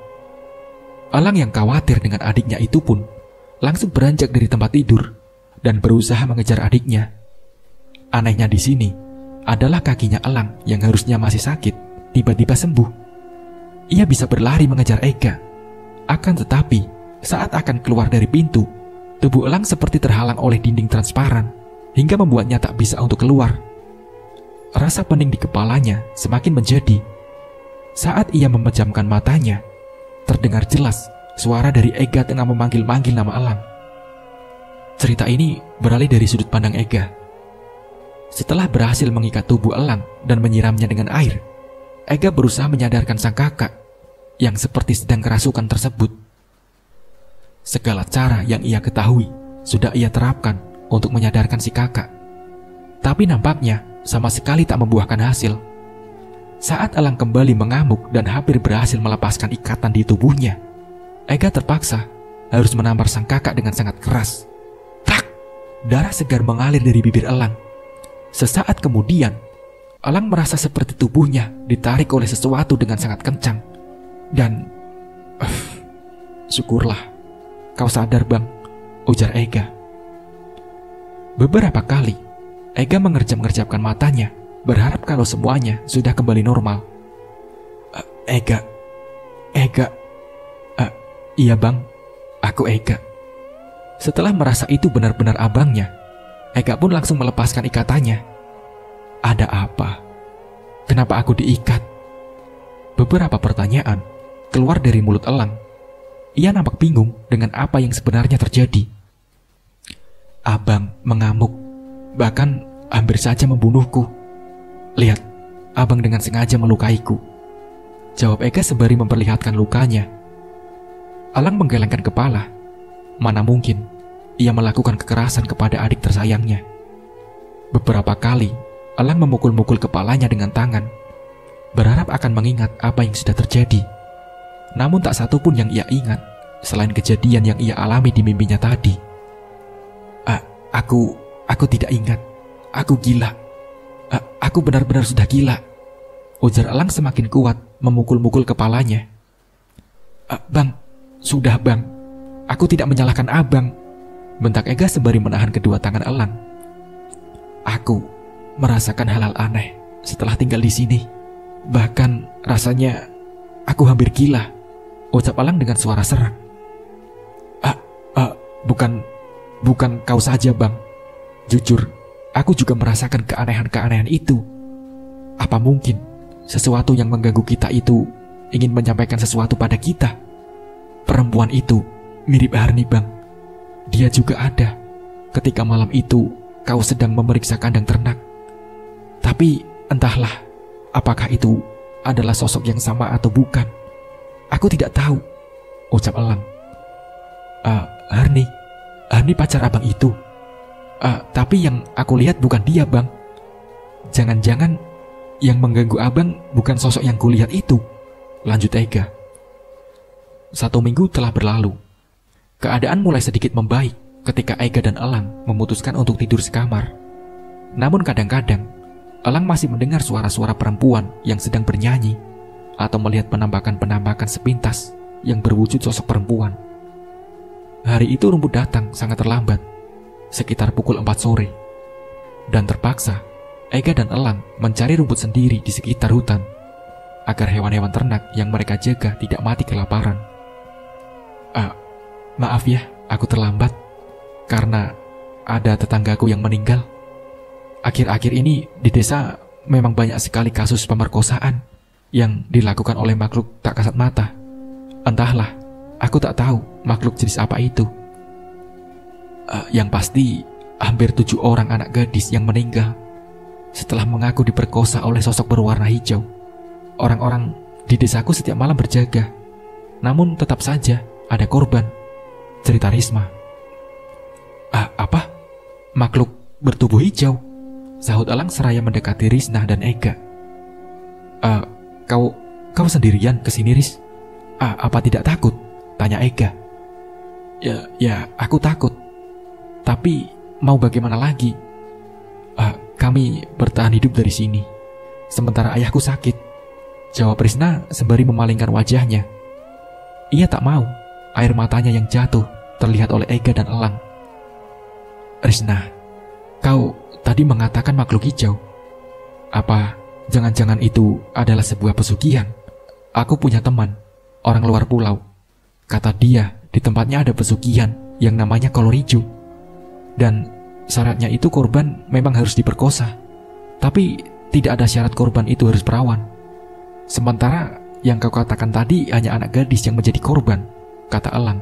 Elang yang khawatir dengan adiknya itu pun langsung beranjak dari tempat tidur dan berusaha mengejar adiknya. Anehnya di sini adalah kakinya Elang yang harusnya masih sakit tiba-tiba sembuh. Ia bisa berlari mengejar Ega. Akan tetapi, saat akan keluar dari pintu, tubuh Elang seperti terhalang oleh dinding transparan hingga membuatnya tak bisa untuk keluar. Rasa pening di kepalanya semakin menjadi. Saat ia memejamkan matanya, terdengar jelas suara dari Ega tengah memanggil-manggil nama Elang. Cerita ini beralih dari sudut pandang Ega. Setelah berhasil mengikat tubuh Elang dan menyiramnya dengan air, Ega berusaha menyadarkan sang kakak yang seperti sedang kerasukan tersebut. Segala cara yang ia ketahui sudah ia terapkan untuk menyadarkan si kakak. Tapi nampaknya sama sekali tak membuahkan hasil. Saat Elang kembali mengamuk dan hampir berhasil melepaskan ikatan di tubuhnya, Ega terpaksa harus menampar sang kakak dengan sangat keras. Tak! Darah segar mengalir dari bibir Elang. Sesaat kemudian, Elang merasa seperti tubuhnya ditarik oleh sesuatu dengan sangat kencang. Dan, syukurlah, kau sadar bang, ujar Ega. Beberapa kali, Ega mengerjap-ngerjapkan matanya, berharap kalau semuanya sudah kembali normal. Ega, iya bang, aku Ega. Setelah merasa itu benar-benar abangnya, Ega pun langsung melepaskan ikatannya. Ada apa? Kenapa aku diikat? Beberapa pertanyaan keluar dari mulut Elang. Ia nampak bingung dengan apa yang sebenarnya terjadi. Abang mengamuk, bahkan hampir saja membunuhku. Lihat, abang dengan sengaja melukaiku, jawab Ega sembari memperlihatkan lukanya. Elang menggelengkan kepala. Mana mungkin ia melakukan kekerasan kepada adik tersayangnya. Beberapa kali Elang memukul-mukul kepalanya dengan tangan, berharap akan mengingat apa yang sudah terjadi. Namun tak satu pun yang ia ingat selain kejadian yang ia alami di mimpinya tadi. Aku tidak ingat. Aku gila. Aku benar-benar sudah gila, ujar Elang semakin kuat memukul-mukul kepalanya. Bang, sudah bang. Aku tidak menyalahkan abang, bentak Ega sembari menahan kedua tangan Elang. Aku merasakan hal-hal aneh setelah tinggal di sini. Bahkan rasanya aku hampir gila, ucap Elang dengan suara serak. Bukan kau saja bang. Jujur, aku juga merasakan keanehan-keanehan itu. Apa mungkin sesuatu yang mengganggu kita itu ingin menyampaikan sesuatu pada kita? Perempuan itu mirip Harni bang. Dia juga ada ketika malam itu kau sedang memeriksa kandang ternak. Tapi entahlah, apakah itu adalah sosok yang sama atau bukan. Aku tidak tahu, ucap Elang. Harni pacar abang itu. Tapi yang aku lihat bukan dia bang. Jangan-jangan yang mengganggu abang bukan sosok yang kulihat itu, lanjut Ega. 1 minggu telah berlalu. Keadaan mulai sedikit membaik ketika Ega dan Elang memutuskan untuk tidur sekamar. Namun kadang-kadang, Elang masih mendengar suara-suara perempuan yang sedang bernyanyi atau melihat penampakan-penampakan sepintas yang berwujud sosok perempuan. Hari itu rumput datang sangat terlambat, sekitar pukul 4 sore. Dan terpaksa, Ega dan Elang mencari rumput sendiri di sekitar hutan, agar hewan-hewan ternak yang mereka jaga tidak mati kelaparan. Maaf ya, aku terlambat, karena ada tetanggaku yang meninggal. Akhir-akhir ini di desa memang banyak sekali kasus pemerkosaan yang dilakukan oleh makhluk tak kasat mata. Entahlah, aku tak tahu makhluk jenis apa itu. Yang pasti, hampir 7 orang anak gadis yang meninggal setelah mengaku diperkosa oleh sosok berwarna hijau. Orang-orang di desaku setiap malam berjaga, namun tetap saja ada korban, cerita Risma. Apa? Makhluk bertubuh hijau? Sahut Elang seraya mendekati Risna dan Ega. Kau sendirian kesini, Ris? Apa tidak takut? Tanya Ega. Ya, aku takut. Tapi mau bagaimana lagi? Kami bertahan hidup dari sini, sementara ayahku sakit, jawab Risna sembari memalingkan wajahnya. Ia tak mau air matanya yang jatuh terlihat oleh Ega dan Elang. Risna, kau tadi mengatakan makhluk hijau. Apa jangan-jangan itu adalah sebuah pesugihan? Aku punya teman, orang luar pulau. Kata dia, di tempatnya ada pesugihan yang namanya kolor hijau. Dan syaratnya itu korban memang harus diperkosa. Tapi tidak ada syarat korban itu harus perawan. Sementara yang kau katakan tadi hanya anak gadis yang menjadi korban, kata Elang.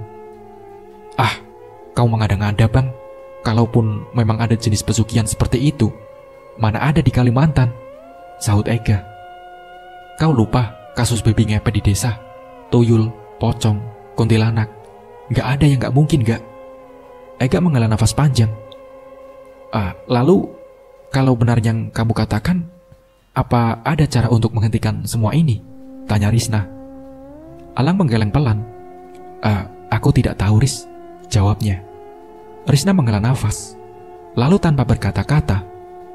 Kau mengada-ngada, Bang. Kalaupun memang ada jenis pesugihan seperti itu, mana ada di Kalimantan, sahut Ega. Kau lupa kasus babi ngepet di desa? Tuyul, pocong, kuntilanak. Gak ada yang gak mungkin, gak? Ega menghela nafas panjang. Lalu, kalau benar yang kamu katakan, apa ada cara untuk menghentikan semua ini? Tanya Risna. Elang menggeleng pelan. Aku tidak tahu, Ris, jawabnya. Risna menghela nafas. Lalu tanpa berkata-kata,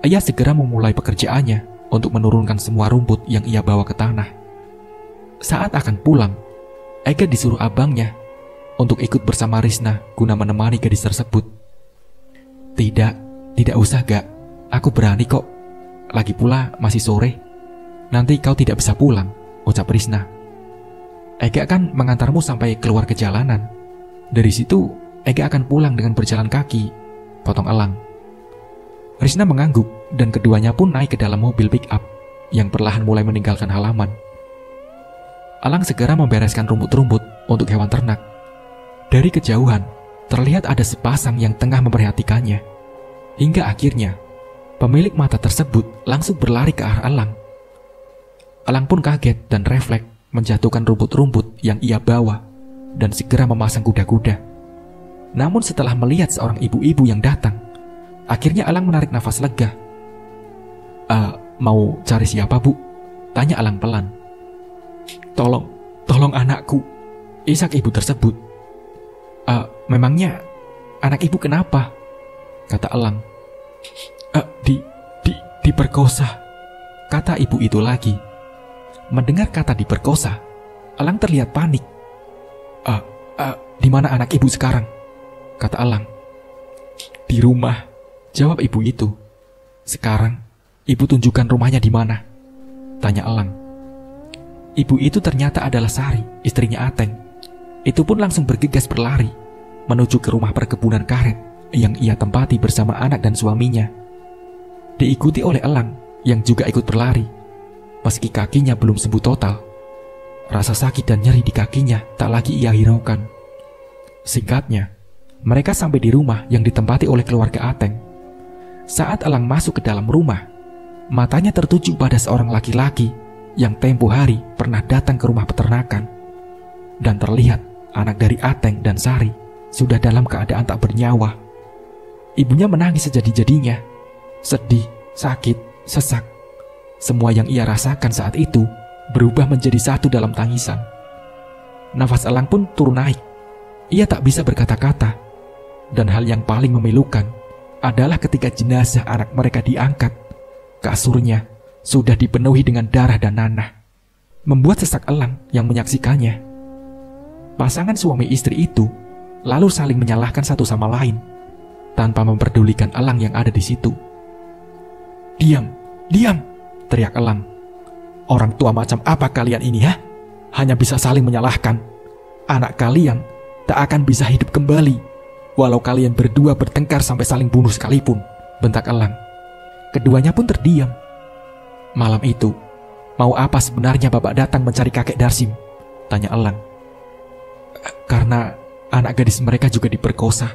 ia segera memulai pekerjaannya untuk menurunkan semua rumput yang ia bawa ke tanah. Saat akan pulang, Ega disuruh abangnya untuk ikut bersama Risna guna menemani gadis tersebut. Tidak usah, Gak. Aku berani kok. Lagi pula masih sore. Nanti kau tidak bisa pulang, ucap Risna. Ega akan mengantarmu sampai keluar ke jalanan. Dari situ, Ega akan pulang dengan berjalan kaki, potong Elang. Risna mengangguk dan keduanya pun naik ke dalam mobil pick-up yang perlahan mulai meninggalkan halaman. Elang segera membereskan rumput-rumput untuk hewan ternak. Dari kejauhan, terlihat ada sepasang yang tengah memperhatikannya. Hingga akhirnya, pemilik mata tersebut langsung berlari ke arah Elang. Elang pun kaget dan refleks menjatuhkan rumput-rumput yang ia bawa dan segera memasang kuda-kuda. Namun setelah melihat seorang ibu-ibu yang datang, akhirnya Elang menarik nafas lega. Mau cari siapa, Bu? Tanya Elang pelan. Tolong anakku, isak ibu tersebut. Memangnya anak ibu kenapa? Kata Elang. Diperkosa, kata ibu itu lagi. Mendengar kata diperkosa, Elang terlihat panik. Di mana anak ibu sekarang? Kata Elang. Di rumah, jawab ibu itu. Sekarang, ibu tunjukkan rumahnya di mana? Tanya Elang. Ibu itu ternyata adalah Sari, istrinya Ateng. Itu pun langsung bergegas berlari menuju ke rumah perkebunan karet yang ia tempati bersama anak dan suaminya. Diikuti oleh Elang yang juga ikut berlari. Meski kakinya belum sembuh total, rasa sakit dan nyeri di kakinya tak lagi ia hiraukan. Singkatnya, mereka sampai di rumah yang ditempati oleh keluarga Ateng. Saat Elang masuk ke dalam rumah, matanya tertuju pada seorang laki-laki yang tempo hari pernah datang ke rumah peternakan. Dan terlihat anak dari Ateng dan Sari sudah dalam keadaan tak bernyawa. Ibunya menangis sejadi-jadinya. Sedih, sakit, sesak. Semua yang ia rasakan saat itu berubah menjadi satu dalam tangisan. Nafas Elang pun turun naik. Ia tak bisa berkata-kata. Dan hal yang paling memilukan adalah ketika jenazah anak mereka diangkat, kasurnya sudah dipenuhi dengan darah dan nanah, membuat sesak elang yang menyaksikannya. Pasangan suami istri itu lalu saling menyalahkan satu sama lain, tanpa memperdulikan elang yang ada di situ. "Diam, diam!" teriak elang. "Orang tua macam apa kalian ini, ha? Hanya bisa saling menyalahkan. Anak kalian tak akan bisa hidup kembali, walau kalian berdua bertengkar sampai saling bunuh sekalipun," bentak elang. Keduanya pun terdiam. "Malam itu, mau apa sebenarnya Bapak datang mencari kakek Darsim?" tanya elang. "Karena anak gadis mereka juga diperkosa.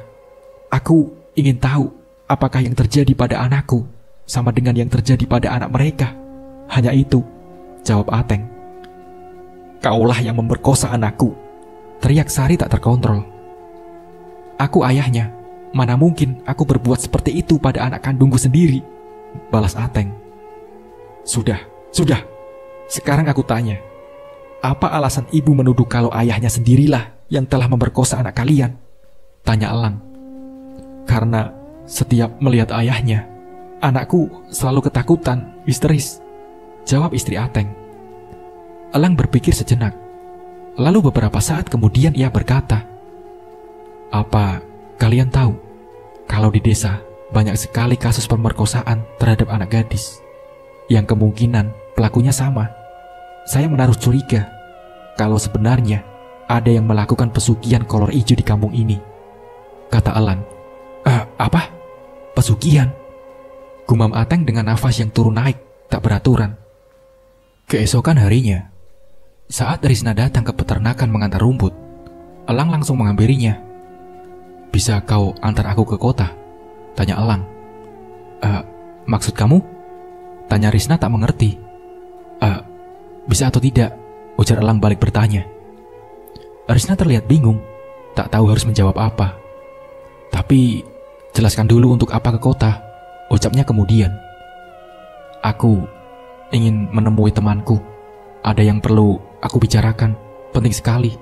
Aku ingin tahu apakah yang terjadi pada anakku sama dengan yang terjadi pada anak mereka. Hanya itu," jawab Ateng. "Kaulah yang memperkosa anakku," teriak Sari tak terkontrol. "Aku ayahnya, mana mungkin aku berbuat seperti itu pada anak kandungku sendiri," balas Ateng. Sudah. Sekarang aku tanya, apa alasan ibu menuduh kalau ayahnya sendirilah yang telah memperkosa anak kalian? Tanya elang. "Karena setiap melihat ayahnya, anakku selalu ketakutan, histeris," jawab istri Ateng. Elang berpikir sejenak. Lalu beberapa saat kemudian ia berkata, "Apa kalian tahu kalau di desa banyak sekali kasus pemerkosaan terhadap anak gadis yang kemungkinan pelakunya sama? Saya menaruh curiga kalau sebenarnya ada yang melakukan pesugihan kolor hijau di kampung ini," kata elang. Apa? Pesugihan?" gumam Ateng dengan nafas yang turun naik tak beraturan. Keesokan harinya, saat Risna datang ke peternakan mengantar rumput, elang langsung menghampirinya. "Bisa kau antar aku ke kota?" tanya elang. Maksud kamu?" tanya Risna tak mengerti. Bisa atau tidak?" ujar elang balik bertanya. Risna terlihat bingung, tak tahu harus menjawab apa. "Tapi jelaskan dulu untuk apa ke kota," ucapnya kemudian. "Aku ingin menemui temanku. Ada yang perlu aku bicarakan, penting sekali,"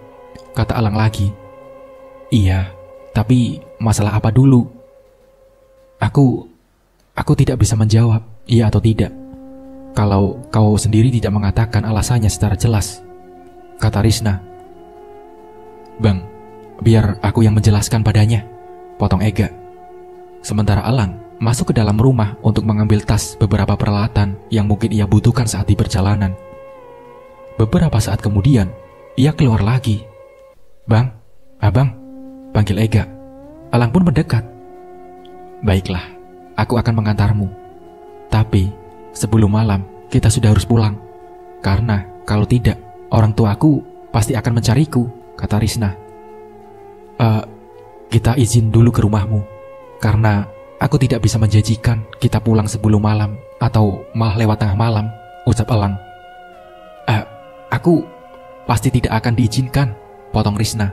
kata elang lagi. "Iya, tapi masalah apa dulu?" Aku tidak bisa menjawab iya atau tidak kalau kau sendiri tidak mengatakan alasannya secara jelas," kata Risna. "Bang, biar aku yang menjelaskan padanya," potong Ega. Sementara elang masuk ke dalam rumah untuk mengambil tas beberapa peralatan yang mungkin ia butuhkan saat di perjalanan. Beberapa saat kemudian, ia keluar lagi. "Bang, abang," panggil Ega. Elang pun mendekat. "Baiklah, aku akan mengantarmu. Tapi sebelum malam kita sudah harus pulang. Karena kalau tidak, orang tuaku pasti akan mencariku," kata Risna. Kita izin dulu ke rumahmu. Karena aku tidak bisa menjanjikan kita pulang sebelum malam atau malah lewat tengah malam," ucap elang. Aku pasti tidak akan diizinkan," potong Risna.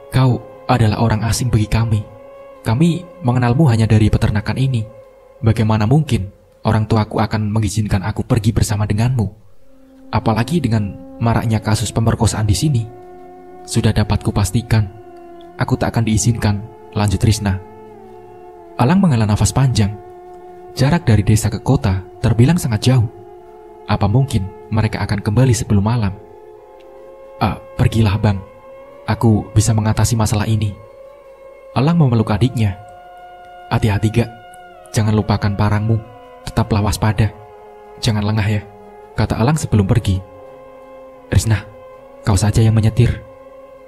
"Kau adalah orang asing bagi kami. Kami mengenalmu hanya dari peternakan ini. Bagaimana mungkin orang tuaku akan mengizinkan aku pergi bersama denganmu? Apalagi dengan maraknya kasus pemerkosaan di sini. Sudah dapat kupastikan, aku tak akan diizinkan," lanjut Risna. Elang menghela nafas panjang. Jarak dari desa ke kota terbilang sangat jauh. Apa mungkin mereka akan kembali sebelum malam? Pergilah bang, aku bisa mengatasi masalah ini." Elang memeluk adiknya. "Hati-hati gak, jangan lupakan parangmu, tetaplah waspada. Jangan lengah ya," kata elang sebelum pergi. "Risna, kau saja yang menyetir.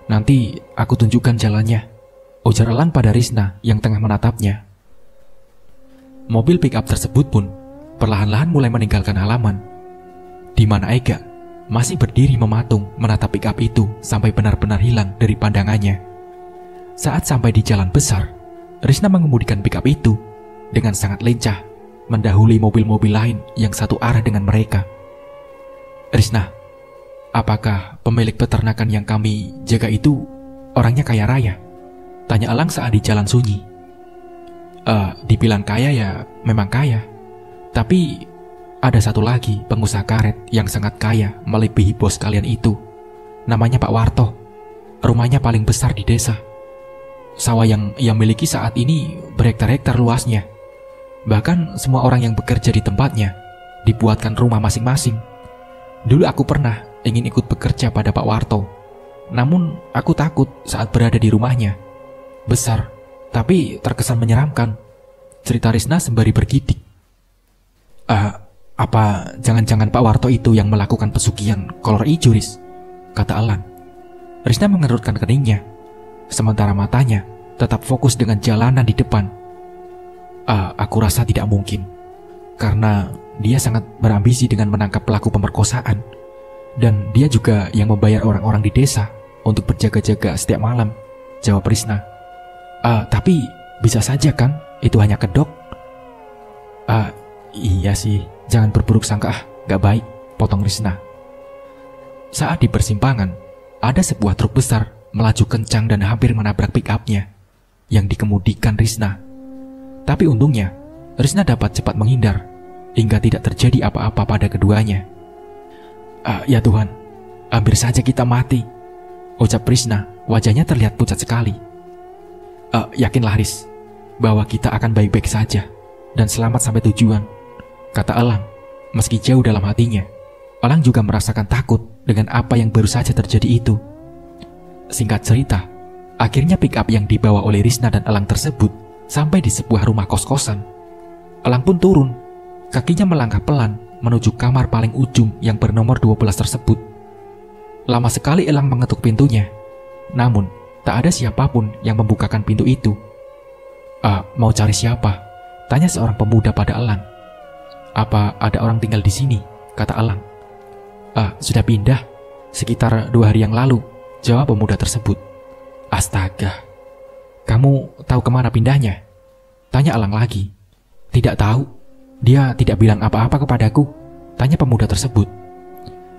Nanti aku tunjukkan jalannya," ujar elang pada Risna yang tengah menatapnya. Mobil pick-up tersebut pun perlahan-lahan mulai meninggalkan halaman, di mana Ega masih berdiri mematung menatap pick-up itu sampai benar-benar hilang dari pandangannya. Saat sampai di jalan besar, Risna mengemudikan pick-up itu dengan sangat lincah, mendahului mobil-mobil lain yang satu arah dengan mereka. "Risna, apakah pemilik peternakan yang kami jaga itu orangnya kaya raya?" tanya elang saat di jalan sunyi. Dibilang kaya ya memang kaya. Tapi ada satu lagi pengusaha karet yang sangat kaya melebihi bos kalian itu. Namanya Pak Warto," rumahnya paling besar di desa. Sawah yang ia miliki saat ini berhektar-hektar luasnya. Bahkan semua orang yang bekerja di tempatnya dibuatkan rumah masing-masing. Dulu aku pernah ingin ikut bekerja pada Pak Warto. Namun aku takut saat berada di rumahnya. Besar, tapi terkesan menyeramkan, cerita Risna sembari bergidik. Apa jangan-jangan Pak Warto itu yang melakukan pesugihan kolor ijo, Riz? Kata Elang. Risna mengerutkan keningnya, sementara matanya tetap fokus dengan jalanan di depan. Aku rasa tidak mungkin, karena dia sangat berambisi dengan menangkap pelaku pemerkosaan. Dan dia juga yang membayar orang-orang di desa untuk berjaga-jaga setiap malam, jawab Risna. Tapi bisa saja kan itu hanya kedok? Iya sih, jangan berburuk sangka, gak baik, potong Risna. Saat di persimpangan, ada sebuah truk besar melaju kencang dan hampir menabrak pick-up-nya yang dikemudikan Risna. Tapi untungnya, Risna dapat cepat menghindar hingga tidak terjadi apa-apa pada keduanya. Ya Tuhan, hampir saja kita mati, ucap Risna, wajahnya terlihat pucat sekali. Yakinlah Riz, bahwa kita akan baik-baik saja dan selamat sampai tujuan, kata Elang, meski jauh dalam hatinya. Elang juga merasakan takut dengan apa yang baru saja terjadi itu. Singkat cerita, akhirnya pick-up yang dibawa oleh Risna dan Elang tersebut sampai di sebuah rumah kos-kosan. Elang pun turun, kakinya melangkah pelan menuju kamar paling ujung yang bernomor 12 tersebut. Lama sekali Elang mengetuk pintunya, namun tak ada siapapun yang membukakan pintu itu. Mau cari siapa? Tanya seorang pemuda pada Elang. Apa ada orang tinggal di sini? Kata Elang. Sudah pindah sekitar 2 hari yang lalu, jawab pemuda tersebut. Astaga, kamu tahu kemana pindahnya? Tanya Elang lagi. Tidak tahu, dia tidak bilang apa-apa kepadaku, tanya pemuda tersebut.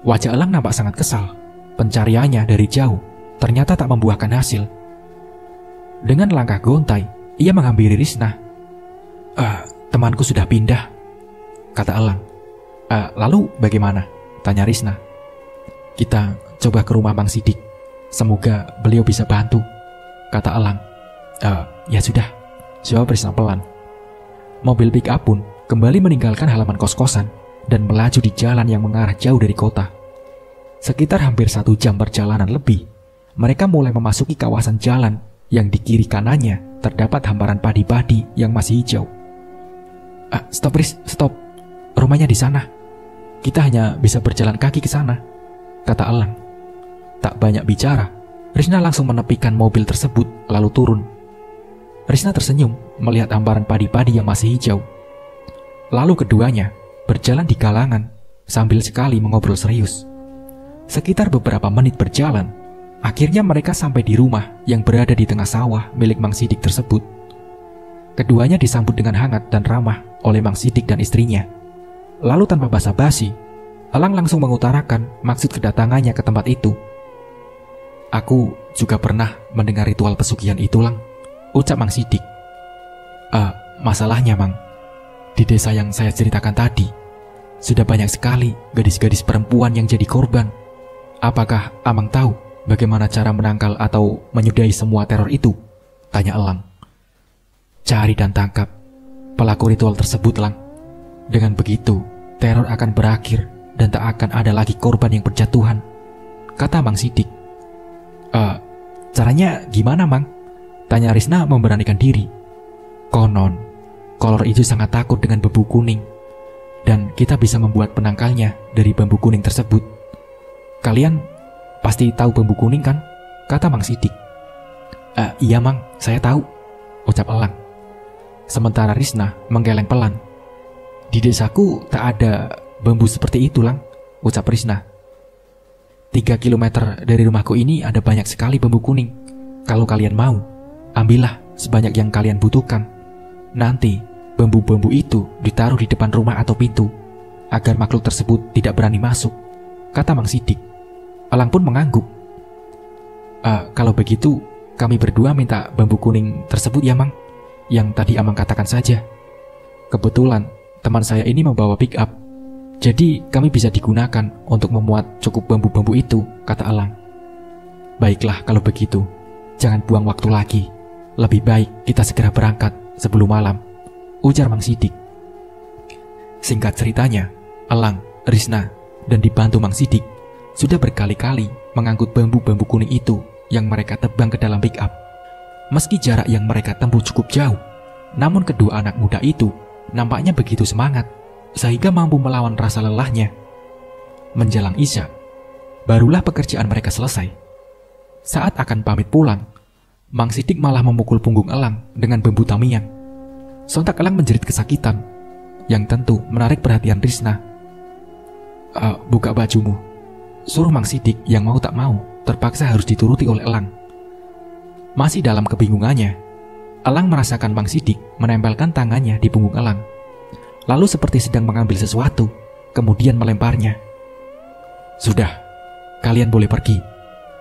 Wajah Elang nampak sangat kesal. Pencariannya dari jauh ternyata tak membuahkan hasil. Dengan langkah gontai, ia menghampiri Risna. Temanku sudah pindah, kata Elang. Lalu bagaimana? Tanya Risna. Kita coba ke rumah Bang Sidik, semoga beliau bisa bantu, kata Elang. Ya sudah, jawab Risna pelan. Mobil pick-up pun kembali meninggalkan halaman kos-kosan dan melaju di jalan yang mengarah jauh dari kota. Sekitar hampir 1 jam perjalanan lebih, mereka mulai memasuki kawasan jalan yang di kiri kanannya terdapat hamparan padi-padi yang masih hijau. Stop Riz, stop. Rumahnya di sana. Kita hanya bisa berjalan kaki ke sana, kata Elang. Tak banyak bicara, Risna langsung menepikan mobil tersebut lalu turun. Risna tersenyum melihat hamparan padi-padi yang masih hijau. Lalu keduanya berjalan di galangan sambil sekali mengobrol serius. Sekitar beberapa menit berjalan, akhirnya mereka sampai di rumah yang berada di tengah sawah milik Mang Sidik tersebut. Keduanya disambut dengan hangat dan ramah oleh Mang Sidik dan istrinya. Lalu tanpa basa-basi, Elang langsung mengutarakan maksud kedatangannya ke tempat itu. Aku juga pernah mendengar ritual pesugihan itu, Lang, ucap Mang Sidik. Masalahnya, Mang, di desa yang saya ceritakan tadi, sudah banyak sekali gadis-gadis perempuan yang jadi korban. Apakah Amang tahu bagaimana cara menangkal atau menyudahi semua teror itu? Tanya Elang. Cari dan tangkap pelaku ritual tersebut, Lang. Dengan begitu, teror akan berakhir dan tak akan ada lagi korban yang berjatuhan, kata Mang Sidik. Caranya gimana, Mang? Tanya Risna memberanikan diri. Konon, kolor itu sangat takut dengan bambu kuning, dan kita bisa membuat penangkalnya dari bambu kuning tersebut. Kalian pasti tahu bambu kuning kan? Kata Mang Sidik. Iya, Mang, saya tahu, ucap Elang. Sementara Risna menggeleng pelan. Di desaku tak ada bambu seperti itu, Lang, ucap Risna. 3 kilometer dari rumahku ini ada banyak sekali bambu kuning. Kalau kalian mau, ambillah sebanyak yang kalian butuhkan. Nanti bambu-bambu itu ditaruh di depan rumah atau pintu, agar makhluk tersebut tidak berani masuk, kata Mang Sidik. Elang pun mengangguk. Kalau begitu, kami berdua minta bambu kuning tersebut ya, Mang, yang tadi Amang katakan saja. Kebetulan teman saya ini membawa pick up, jadi kami bisa digunakan untuk memuat cukup bambu-bambu itu, kata Elang. Baiklah kalau begitu, jangan buang waktu lagi. Lebih baik kita segera berangkat sebelum malam, ujar Mang Sidik. Singkat ceritanya, Elang, Risna, dan dibantu Mang Sidik sudah berkali-kali mengangkut bambu-bambu kuning itu yang mereka tebang ke dalam pick up. Meski jarak yang mereka tempuh cukup jauh, namun kedua anak muda itu nampaknya begitu semangat sehingga mampu melawan rasa lelahnya. Menjelang Isya, barulah pekerjaan mereka selesai. Saat akan pamit pulang, Mang Sidik malah memukul punggung Elang dengan bambu tamiang. Sontak Elang menjerit kesakitan, yang tentu menarik perhatian Risna. Buka bajumu, suruh Mang Sidik yang mau tak mau terpaksa harus dituruti oleh Elang. Masih dalam kebingungannya, Elang merasakan Mang Sidik menempelkan tangannya di punggung Elang, lalu seperti sedang mengambil sesuatu, kemudian melemparnya. Sudah, kalian boleh pergi,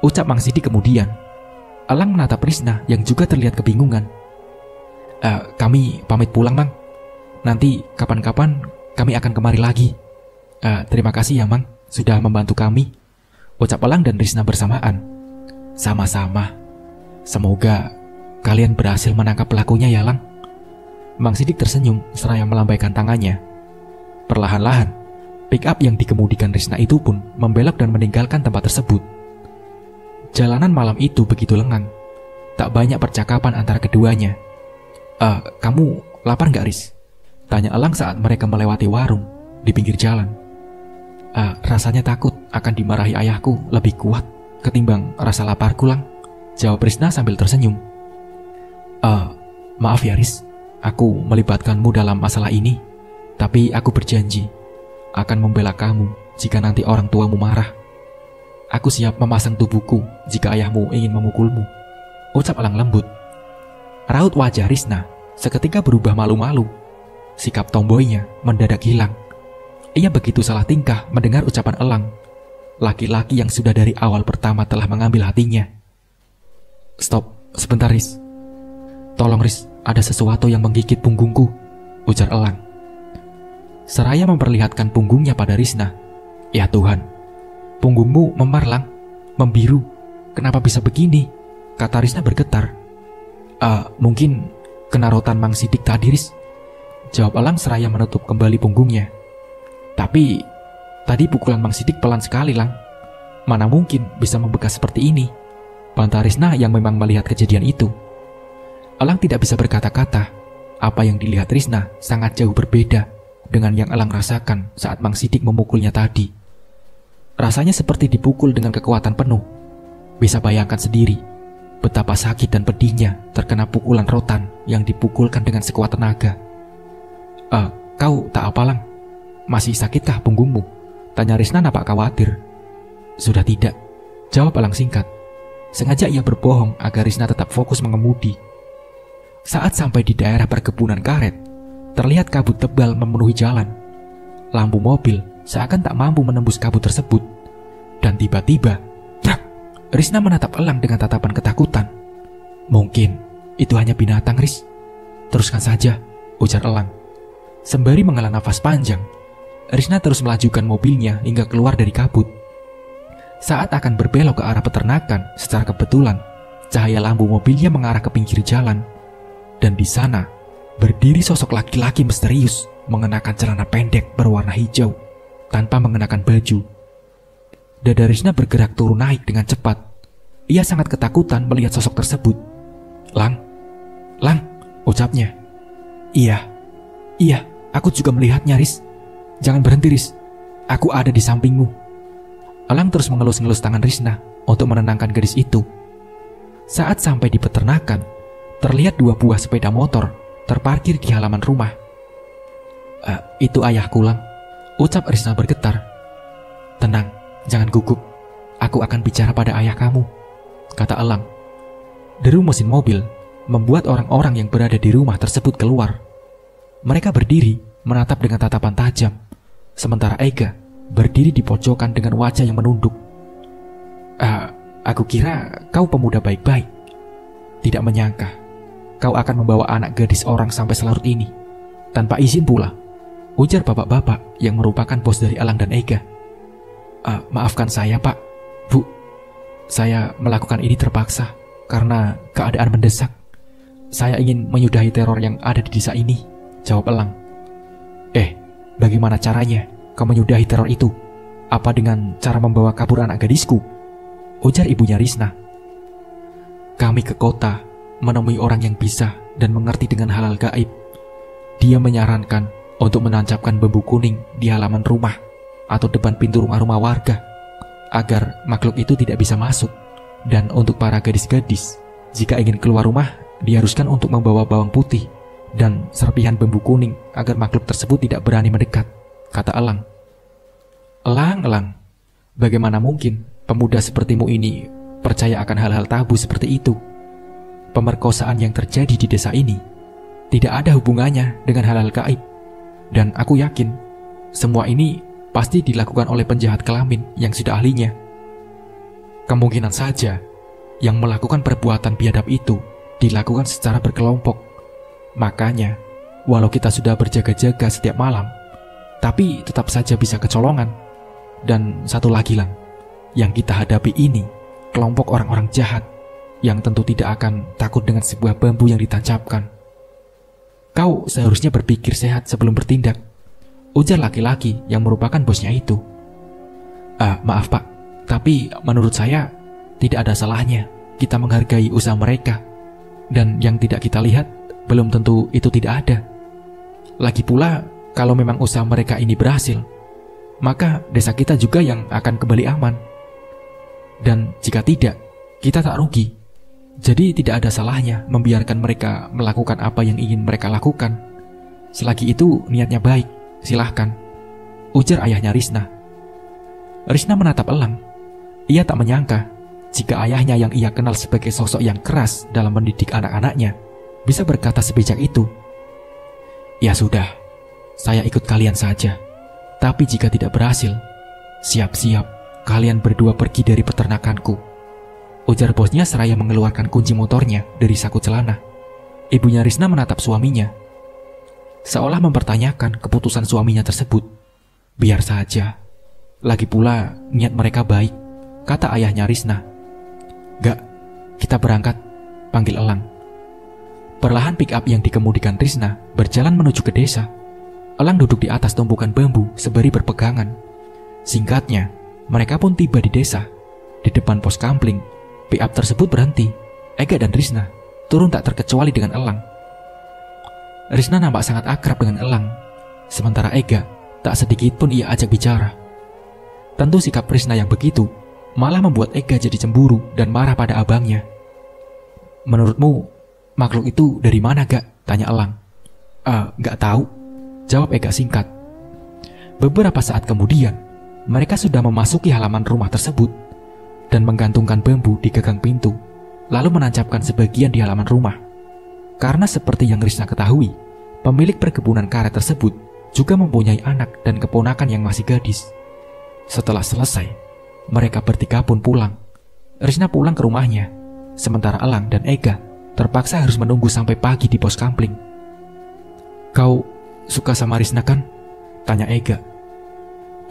ucap Mang Sidik kemudian. Elang menatap Risna yang juga terlihat kebingungan. Kami pamit pulang, Mang. Nanti kapan-kapan kami akan kemari lagi. Terima kasih ya, Mang, sudah membantu kami, ucap Elang dan Risna bersamaan. Sama-sama. Semoga kalian berhasil menangkap pelakunya ya, Lang. Mang Sidik tersenyum seraya melambaikan tangannya. Perlahan-lahan, pick up yang dikemudikan Risna itu pun membelok dan meninggalkan tempat tersebut. Jalanan malam itu begitu lengang. Tak banyak percakapan antara keduanya. Kamu lapar gak, Ris? Tanya Elang saat mereka melewati warung di pinggir jalan. Rasanya takut akan dimarahi ayahku lebih kuat ketimbang rasa laparku, Lang, jawab Risna sambil tersenyum. Maaf ya, Ris, aku melibatkanmu dalam masalah ini, tapi aku berjanji akan membela kamu jika nanti orang tuamu marah. Aku siap memasang tubuhku jika ayahmu ingin memukulmu, ucap Elang lembut. Raut wajah Risna seketika berubah malu-malu. Sikap tomboynya mendadak hilang. Ia begitu salah tingkah mendengar ucapan Elang, laki-laki yang sudah dari awal pertama telah mengambil hatinya. Stop, sebentar, Ris. Tolong, Ris, ada sesuatu yang menggigit punggungku, ujar Elang. Seraya memperlihatkan punggungnya pada Risna. Ya Tuhan, punggungmu memar, Lang, membiru. Kenapa bisa begini? Kata Risna bergetar. Mungkin kena rotan Mang Sidik tadi, Ris, jawab Elang seraya menutup kembali punggungnya. Tapi tadi pukulan Mang Sidik pelan sekali, Lang. Mana mungkin bisa membekas seperti ini, bantah Risna yang memang melihat kejadian itu. Elang tidak bisa berkata-kata. Apa yang dilihat Risna sangat jauh berbeda dengan yang Elang rasakan saat Mang Sidik memukulnya tadi. Rasanya seperti dipukul dengan kekuatan penuh. Bisa bayangkan sendiri betapa sakit dan pedihnya terkena pukulan rotan yang dipukulkan dengan sekuat tenaga. Kau tak apa, Lang? Masih sakitkah punggungmu? Tanya Risna nampak khawatir. Sudah tidak, jawab Elang singkat. Sengaja ia berbohong agar Risna tetap fokus mengemudi. Saat sampai di daerah perkebunan karet, terlihat kabut tebal memenuhi jalan. Lampu mobil seakan tak mampu menembus kabut tersebut. Dan tiba-tiba, Risna menatap Elang dengan tatapan ketakutan. Mungkin itu hanya binatang, Ris. Teruskan saja, ujar Elang. Sembari menghela nafas panjang, Risna terus melajukan mobilnya hingga keluar dari kabut. Saat akan berbelok ke arah peternakan, secara kebetulan cahaya lampu mobilnya mengarah ke pinggir jalan. Dan di sana berdiri sosok laki-laki misterius mengenakan celana pendek berwarna hijau tanpa mengenakan baju. Dada Risna bergerak turun naik dengan cepat. Ia sangat ketakutan melihat sosok tersebut. Lang, ucapnya. Iya, aku juga melihatnya, Ris. Jangan berhenti, Ris. Aku ada di sampingmu. Elang terus mengelus-ngelus tangan Risna untuk menenangkan gadis itu. Saat sampai di peternakan, terlihat 2 buah sepeda motor terparkir di halaman rumah. Itu ayahku, Lang, ucap Risna bergetar. Tenang, jangan gugup. Aku akan bicara pada ayah kamu, kata Elang. Deru mesin mobil membuat orang-orang yang berada di rumah tersebut keluar. Mereka berdiri menatap dengan tatapan tajam, sementara Ega berdiri di pojokan dengan wajah yang menunduk. Aku kira kau pemuda baik-baik. Tidak menyangka kau akan membawa anak gadis orang sampai selarut ini, tanpa izin pula, ujar bapak-bapak yang merupakan bos dari Elang dan Ega. Maafkan saya, Pak, Bu. Saya melakukan ini terpaksa karena keadaan mendesak. Saya ingin menyudahi teror yang ada di desa ini, jawab Elang. Bagaimana caranya kau menyudahi teror itu? Apa dengan cara membawa kabur anak gadisku? Ujar ibunya Risna. Kami ke kota menemui orang yang bisa dan mengerti dengan hal-hal gaib. Dia menyarankan untuk menancapkan bambu kuning di halaman rumah atau depan pintu rumah-rumah warga agar makhluk itu tidak bisa masuk. Dan untuk para gadis-gadis, jika ingin keluar rumah, diharuskan untuk membawa bawang putih dan serpihan bambu kuning agar makhluk tersebut tidak berani mendekat, kata Elang. Elang, bagaimana mungkin pemuda sepertimu ini percaya akan hal-hal tabu seperti itu? Pemerkosaan yang terjadi di desa ini tidak ada hubungannya dengan hal-hal gaib. Dan aku yakin semua ini pasti dilakukan oleh penjahat kelamin yang sudah ahlinya. Kemungkinan saja yang melakukan perbuatan biadab itu dilakukan secara berkelompok. Makanya, walau kita sudah berjaga-jaga setiap malam, tapi tetap saja bisa kecolongan. Dan satu lagi, Lang, yang kita hadapi ini kelompok orang-orang jahat yang tentu tidak akan takut dengan sebuah bambu yang ditancapkan. Kau seharusnya berpikir sehat sebelum bertindak, ujar laki-laki yang merupakan bosnya itu. Maaf Pak, tapi menurut saya tidak ada salahnya kita menghargai usaha mereka. Dan yang tidak kita lihat belum tentu itu tidak ada. Lagi pula, kalau memang usaha mereka ini berhasil, maka desa kita juga yang akan kembali aman. Dan jika tidak, kita tak rugi. Jadi tidak ada salahnya membiarkan mereka melakukan apa yang ingin mereka lakukan. Selagi itu niatnya baik, silahkan, ujar ayahnya Risna. Risna menatap Elang. Ia tak menyangka jika ayahnya yang ia kenal sebagai sosok yang keras dalam mendidik anak-anaknya bisa berkata sebijak itu. Ya sudah, saya ikut kalian saja. Tapi jika tidak berhasil, siap-siap kalian berdua pergi dari peternakanku, ujar bosnya seraya mengeluarkan kunci motornya dari saku celana. Ibunya Risna menatap suaminya, seolah mempertanyakan keputusan suaminya tersebut. Biar saja, lagi pula niat mereka baik, kata ayahnya Risna. Gak, kita berangkat, panggil Elang. Perlahan pick-up yang dikemudikan Risna berjalan menuju ke desa. Elang duduk di atas tumpukan bambu sembari berpegangan. Singkatnya, mereka pun tiba di desa. Di depan pos kampling, pick-up tersebut berhenti. Ega dan Risna turun tak terkecuali dengan Elang. Risna nampak sangat akrab dengan Elang, sementara Ega tak sedikit pun ia ajak bicara. Tentu sikap Risna yang begitu malah membuat Ega jadi cemburu dan marah pada abangnya. Menurutmu, makhluk itu dari mana, Gak? Tanya Elang. Gak tahu, jawab Ega singkat. Beberapa saat kemudian, mereka sudah memasuki halaman rumah tersebut dan menggantungkan bambu di gagang pintu, lalu menancapkan sebagian di halaman rumah. Karena seperti yang Risna ketahui, pemilik perkebunan karet tersebut juga mempunyai anak dan keponakan yang masih gadis. Setelah selesai, mereka bertiga pun pulang. Risna pulang ke rumahnya, sementara Elang dan Ega terpaksa harus menunggu sampai pagi di pos kampling. Kau suka sama Risna kan? Tanya Ega.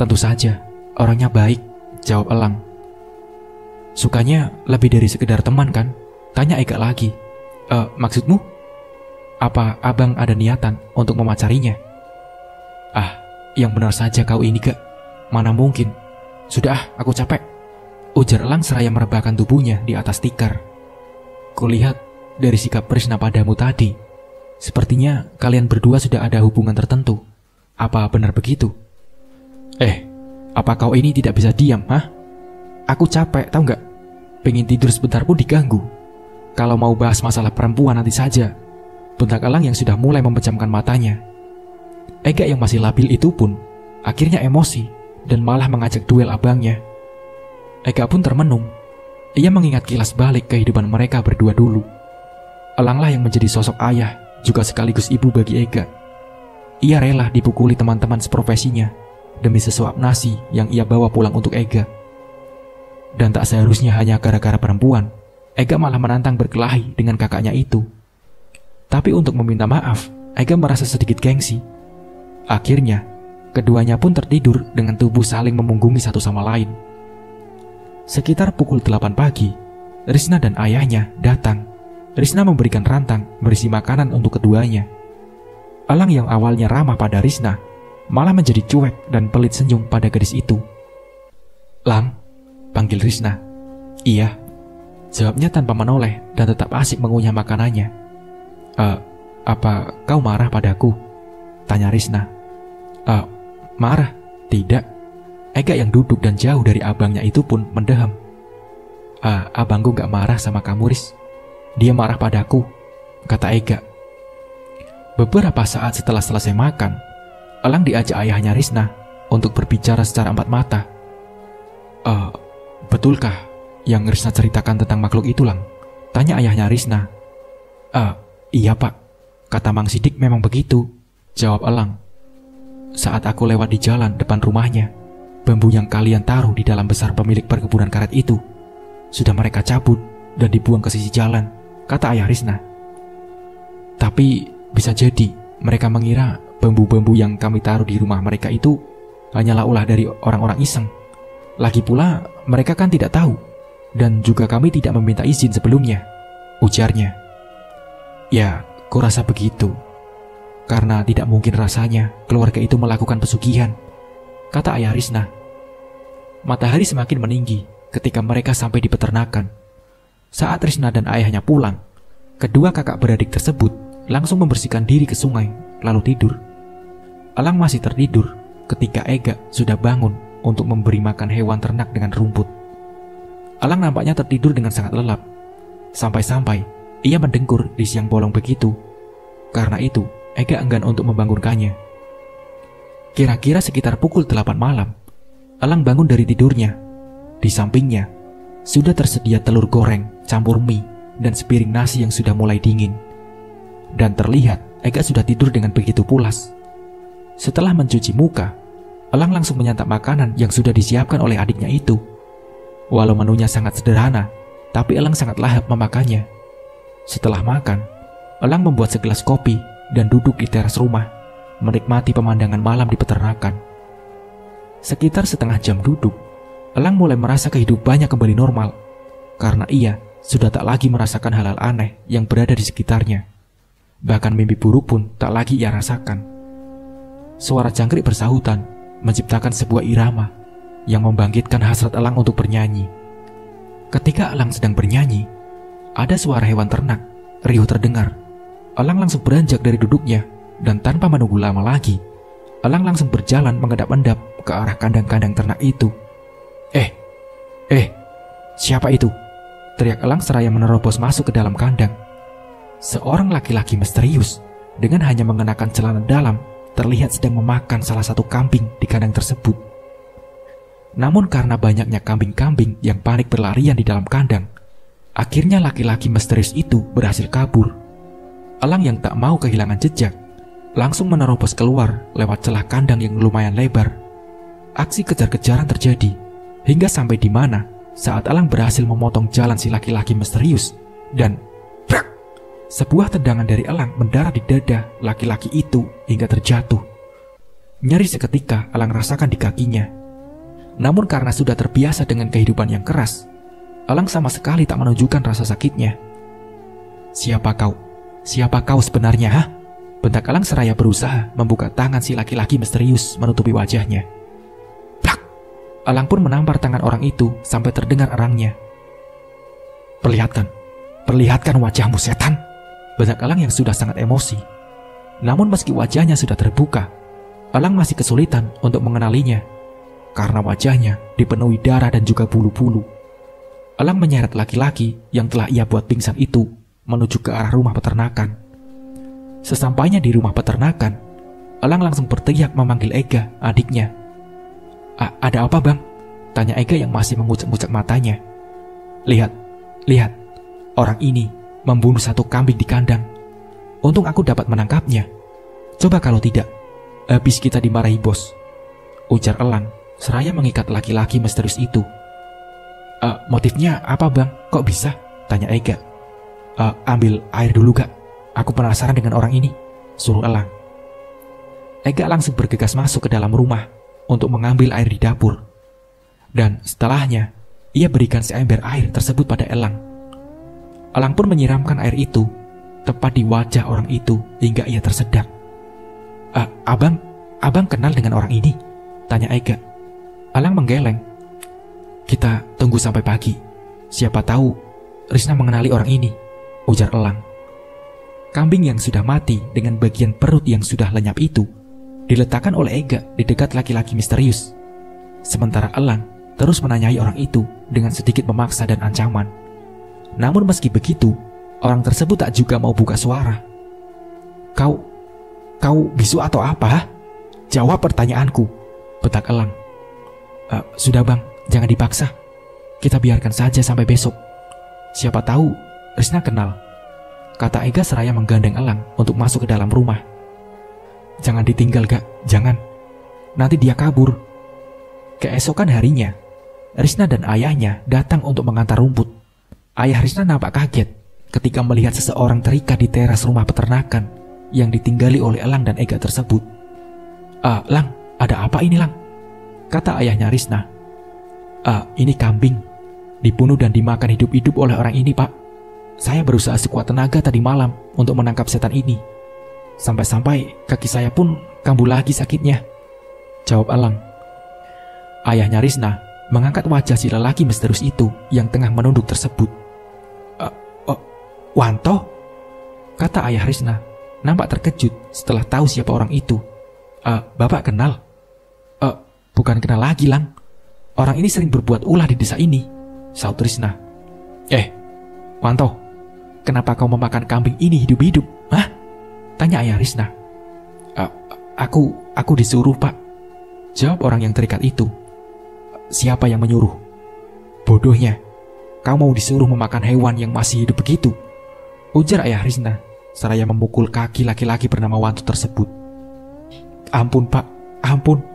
Tentu saja, orangnya baik, jawab Elang. Sukanya lebih dari sekedar teman kan? Tanya Ega lagi. Maksudmu? Apa abang ada niatan untuk memacarinya? Yang benar saja kau ini, Gak. Mana mungkin. Sudah, aku capek, ujar Elang seraya merebahkan tubuhnya di atas tikar. Kulihat dari sikap Risna padamu tadi, sepertinya kalian berdua sudah ada hubungan tertentu. Apa benar begitu? Apa kau ini tidak bisa diam, hah? Aku capek, tahu nggak? Pengen tidur sebentar pun diganggu. Kalau mau bahas masalah perempuan nanti saja, bentak Elang yang sudah mulai memejamkan matanya. Ega yang masih labil itu pun akhirnya emosi dan malah mengajak duel abangnya. Ega pun termenung. Ia mengingat kilas balik kehidupan mereka berdua dulu. Elanglah yang menjadi sosok ayah juga sekaligus ibu bagi Ega. Ia rela dipukuli teman-teman seprofesinya demi sesuap nasi yang ia bawa pulang untuk Ega. Dan tak seharusnya hanya gara-gara perempuan, Ega malah menantang berkelahi dengan kakaknya itu. Tapi untuk meminta maaf, Ega merasa sedikit gengsi. Akhirnya, keduanya pun tertidur dengan tubuh saling memunggungi satu sama lain. Sekitar pukul 8 pagi, Risna dan ayahnya datang. Risna memberikan rantang berisi makanan untuk keduanya. Elang yang awalnya ramah pada Risna malah menjadi cuek dan pelit senyum pada gadis itu. "Lang," panggil Risna. "Iya," jawabnya tanpa menoleh dan tetap asik mengunyah makanannya. Apa kau marah padaku?" tanya Risna. Marah? Tidak." Ega yang duduk dan jauh dari abangnya itu pun mendeham. Abangku gak marah sama kamu, Ris. Dia marah padaku," kata Ega. Beberapa saat setelah selesai makan, Elang diajak ayahnya Risna untuk berbicara secara empat mata. Betulkah yang Risna ceritakan tentang makhluk itu, Lang?" tanya ayahnya Risna. Iya pak, kata Mang Sidik memang begitu," jawab Elang. "Saat aku lewat di jalan depan rumahnya, bambu yang kalian taruh di dalam besar pemilik perkebunan karet itu sudah mereka cabut dan dibuang ke sisi jalan," kata ayah Risna. "Tapi bisa jadi mereka mengira bambu-bambu yang kami taruh di rumah mereka itu hanyalah ulah dari orang-orang iseng. Lagi pula mereka kan tidak tahu, dan juga kami tidak meminta izin sebelumnya," ujarnya. "Ya, kurasa begitu. Karena tidak mungkin rasanya keluarga itu melakukan pesugihan," kata ayah Risna. Matahari semakin meninggi ketika mereka sampai di peternakan. Saat Risna dan ayahnya pulang, kedua kakak beradik tersebut langsung membersihkan diri ke sungai lalu tidur. Elang masih tertidur ketika Ega sudah bangun untuk memberi makan hewan ternak dengan rumput. Elang nampaknya tertidur dengan sangat lelap. Sampai-sampai ia mendengkur di siang bolong begitu. Karena itu Ega enggan untuk membangunkannya. Kira-kira sekitar pukul 8 malam, Elang bangun dari tidurnya. Di sampingnya sudah tersedia telur goreng campur mie dan sepiring nasi yang sudah mulai dingin. Dan terlihat Ega sudah tidur dengan begitu pulas. Setelah mencuci muka, Elang langsung menyantap makanan yang sudah disiapkan oleh adiknya itu. Walau menunya sangat sederhana, tapi Elang sangat lahap memakannya. Setelah makan, Elang membuat segelas kopi dan duduk di teras rumah, menikmati pemandangan malam di peternakan. Sekitar setengah jam duduk, Elang mulai merasa kehidupannya kembali normal, karena ia sudah tak lagi merasakan hal-hal aneh yang berada di sekitarnya. Bahkan mimpi buruk pun tak lagi ia rasakan. Suara jangkrik bersahutan menciptakan sebuah irama yang membangkitkan hasrat Elang untuk bernyanyi. Ketika Elang sedang bernyanyi, ada suara hewan ternak riuh terdengar. Elang langsung beranjak dari duduknya, dan tanpa menunggu lama lagi, Elang langsung berjalan mengendap-endap ke arah kandang-kandang ternak itu. Siapa itu?" teriak Elang seraya menerobos masuk ke dalam kandang. Seorang laki-laki misterius dengan hanya mengenakan celana dalam terlihat sedang memakan salah satu kambing di kandang tersebut. Namun karena banyaknya kambing-kambing yang panik berlarian di dalam kandang, akhirnya laki-laki misterius itu berhasil kabur. Elang yang tak mau kehilangan jejak langsung menerobos keluar lewat celah kandang yang lumayan lebar. Aksi kejar-kejaran terjadi hingga sampai di mana saat Elang berhasil memotong jalan si laki-laki misterius dan brak, sebuah tendangan dari Elang mendarat di dada laki-laki itu hingga terjatuh. Nyeri seketika Elang rasakan di kakinya. Namun karena sudah terbiasa dengan kehidupan yang keras, Elang sama sekali tak menunjukkan rasa sakitnya. Siapa kau sebenarnya, ha?" bentak Elang seraya berusaha membuka tangan si laki-laki misterius menutupi wajahnya. Plak! Elang pun menampar tangan orang itu sampai terdengar erangnya. Perlihatkan wajahmu, setan!" bentak Elang yang sudah sangat emosi. Namun meski wajahnya sudah terbuka, Elang masih kesulitan untuk mengenalinya, karena wajahnya dipenuhi darah dan juga bulu-bulu. Elang menyeret laki-laki yang telah ia buat pingsan itu menuju ke arah rumah peternakan. Sesampainya di rumah peternakan, Elang langsung berteriak memanggil Ega, adiknya. Ada apa, Bang?" tanya Ega yang masih mengucek-ngucek matanya. Lihat, orang ini membunuh satu kambing di kandang. Untung aku dapat menangkapnya. Coba kalau tidak, habis kita dimarahi bos," ujar Elang seraya mengikat laki-laki misterius itu. Motifnya apa, Bang? Kok bisa?" tanya Ega. Ambil air dulu, Gak. Aku penasaran dengan orang ini," suruh Elang. Ega langsung bergegas masuk ke dalam rumah untuk mengambil air di dapur. Dan setelahnya, ia berikan seember air tersebut pada Elang. Elang pun menyiramkan air itu tepat di wajah orang itu hingga ia tersedak. Abang kenal dengan orang ini?" tanya Ega. Elang menggeleng. "Kita tunggu sampai pagi. Siapa tahu Risna mengenali orang ini," ujar Elang. Kambing yang sudah mati dengan bagian perut yang sudah lenyap itu diletakkan oleh Ega di dekat laki-laki misterius. Sementara Elang terus menanyai orang itu dengan sedikit memaksa dan ancaman. Namun meski begitu, orang tersebut tak juga mau buka suara. Kau bisu atau apa? Jawab pertanyaanku," bentak Elang. Sudah bang, jangan dipaksa. Kita biarkan saja sampai besok. Siapa tahu Risna kenal," kata Ega seraya menggandeng Elang untuk masuk ke dalam rumah. "Jangan ditinggal Gak, jangan. Nanti dia kabur." Keesokan harinya, Risna dan ayahnya datang untuk mengantar rumput. Ayah Risna nampak kaget ketika melihat seseorang terikat di teras rumah peternakan yang ditinggali oleh Elang dan Ega tersebut. Lang, ada apa ini Lang?" kata ayahnya Risna. Ini kambing. Dibunuh dan dimakan hidup-hidup oleh orang ini, Pak. Saya berusaha sekuat tenaga tadi malam untuk menangkap setan ini. Sampai-sampai kaki saya pun kambuh lagi sakitnya," jawab Elang. Ayahnya Risna mengangkat wajah si lelaki misterius itu yang tengah menunduk tersebut. "Wanto?" kata ayah Risna, nampak terkejut setelah tahu siapa orang itu. Bapak kenal?" Bukan kenal lagi, Lang. Orang ini sering berbuat ulah di desa ini," saut Risna. Wanto, kenapa kau memakan kambing ini hidup-hidup? Hah?" tanya ayah Risna. Aku disuruh, Pak," jawab orang yang terikat itu. "Siapa yang menyuruh? Bodohnya, kau mau disuruh memakan hewan yang masih hidup begitu?" ujar ayah Risna seraya memukul kaki laki-laki bernama Wanto tersebut. "Ampun, Pak, ampun.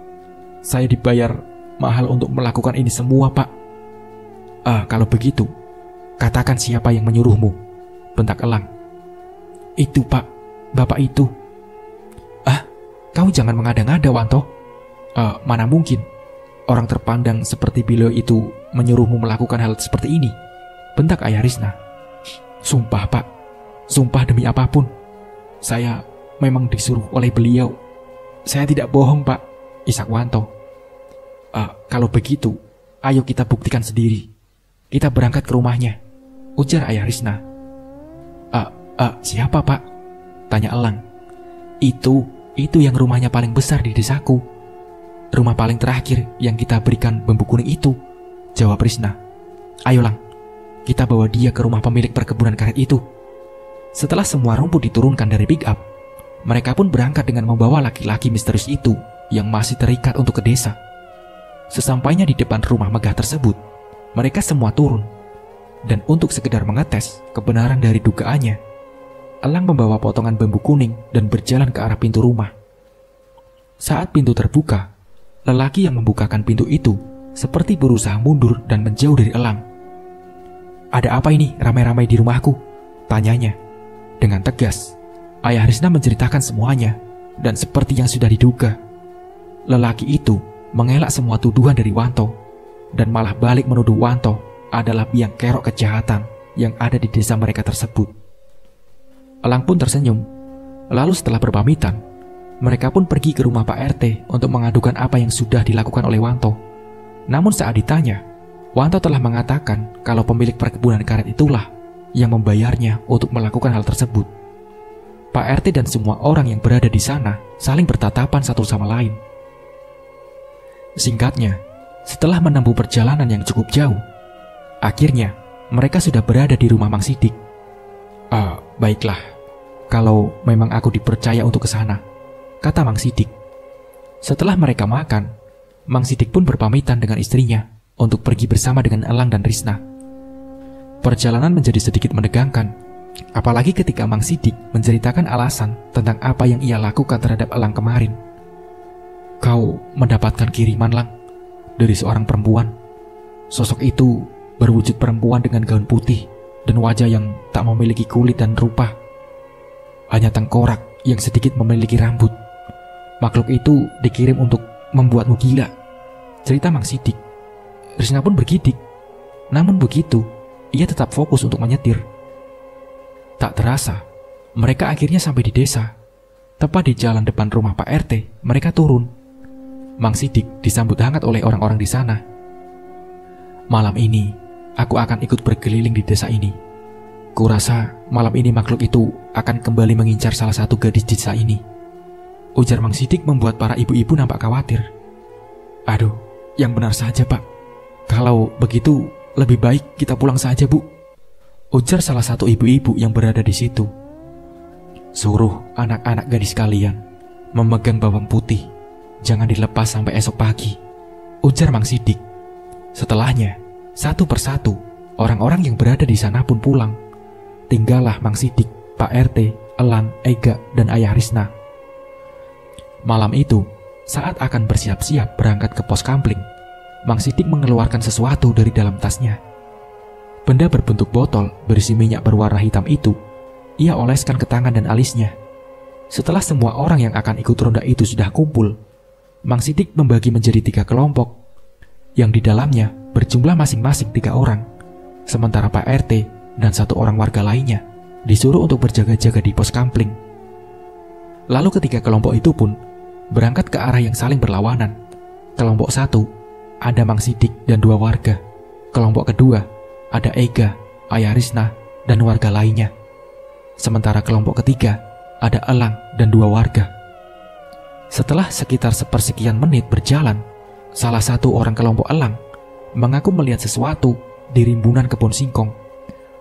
Saya dibayar mahal untuk melakukan ini semua, Pak." Kalau begitu, katakan siapa yang menyuruhmu," bentak Elang. "Itu, Pak, bapak itu." Kau jangan mengada-ngada, Wanto. Mana mungkin orang terpandang seperti beliau itu menyuruhmu melakukan hal seperti ini," bentak ayah Risna. "Sumpah, Pak, sumpah demi apapun, saya memang disuruh oleh beliau. Saya tidak bohong, Pak," isak Wanto. Kalau begitu, ayo kita buktikan sendiri. Kita berangkat ke rumahnya," ujar ayah Risna. Siapa, Pak?" tanya Elang. Itu yang rumahnya paling besar di desaku. Rumah paling terakhir yang kita berikan bambu kuning itu," jawab Risna. "Ayo Lang, kita bawa dia ke rumah pemilik perkebunan karet itu." Setelah semua rumput diturunkan dari pick up, mereka pun berangkat dengan membawa laki-laki misterius itu yang masih terikat untuk ke desa. Sesampainya di depan rumah megah tersebut, mereka semua turun. Dan untuk sekedar mengetes kebenaran dari dugaannya, Elang membawa potongan bambu kuning dan berjalan ke arah pintu rumah. Saat pintu terbuka, lelaki yang membukakan pintu itu seperti berusaha mundur dan menjauh dari Elang. "Ada apa ini ramai-ramai di rumahku?" tanyanya. Dengan tegas, ayah Risna menceritakan semuanya, dan seperti yang sudah diduga, lelaki itu mengelak semua tuduhan dari Wanto, dan malah balik menuduh Wanto adalah biang kerok kejahatan yang ada di desa mereka tersebut. Elang pun tersenyum. Lalu setelah berpamitan, mereka pun pergi ke rumah Pak RT untuk mengadukan apa yang sudah dilakukan oleh Wanto. Namun saat ditanya, Wanto telah mengatakan kalau pemilik perkebunan karet itulah yang membayarnya untuk melakukan hal tersebut. Pak RT dan semua orang yang berada di sana saling bertatapan satu sama lain. Singkatnya, setelah menempuh perjalanan yang cukup jauh, akhirnya mereka sudah berada di rumah Mang Sidik. Baiklah, kalau memang aku dipercaya untuk ke sana," kata Mang Sidik. Setelah mereka makan, Mang Sidik pun berpamitan dengan istrinya untuk pergi bersama dengan Elang dan Risna. Perjalanan menjadi sedikit menegangkan, apalagi ketika Mang Sidik menceritakan alasan tentang apa yang ia lakukan terhadap Elang kemarin. "Kau mendapatkan kiriman, Lang, dari seorang perempuan. Sosok itu berwujud perempuan dengan gaun putih dan wajah yang tak memiliki kulit dan rupa. Hanya tengkorak yang sedikit memiliki rambut. Makhluk itu dikirim untuk membuatmu gila," cerita Mang Sidik. Risna pun bergidik. Namun begitu, ia tetap fokus untuk menyetir. Tak terasa, mereka akhirnya sampai di desa. Tepat di jalan depan rumah Pak RT, mereka turun. Mang Sidik disambut hangat oleh orang-orang di sana. Malam ini, aku akan ikut berkeliling di desa ini. Kurasa malam ini makhluk itu akan kembali mengincar salah satu gadis di desa ini. Ujar Mang Sidik membuat para ibu-ibu nampak khawatir. Aduh, yang benar saja Pak. Kalau begitu, lebih baik kita pulang saja Bu. Ujar salah satu ibu-ibu yang berada di situ. Suruh anak-anak gadis kalian memegang bawang putih. Jangan dilepas sampai esok pagi, ujar Mang Sidik. Setelahnya, satu persatu, orang-orang yang berada di sana pun pulang. Tinggallah Mang Sidik, Pak RT, Elang, Ega, dan Ayah Risna. Malam itu, saat akan bersiap-siap berangkat ke pos kampling, Mang Sidik mengeluarkan sesuatu dari dalam tasnya. Benda berbentuk botol berisi minyak berwarna hitam itu, ia oleskan ke tangan dan alisnya. Setelah semua orang yang akan ikut ronda itu sudah kumpul, Mang Sidik membagi menjadi 3 kelompok, yang di dalamnya berjumlah masing-masing 3 orang, sementara Pak RT dan 1 orang warga lainnya disuruh untuk berjaga-jaga di pos kampling. Lalu ketiga kelompok itu pun berangkat ke arah yang saling berlawanan. Kelompok 1 ada Mang Sidik dan 2 warga. Kelompok kedua ada Ega, Ayah Risna, dan warga lainnya. Sementara kelompok ketiga ada Elang dan 2 warga. Setelah sekitar sepersekian menit berjalan, salah satu orang kelompok Elang mengaku melihat sesuatu di rimbunan kebun singkong.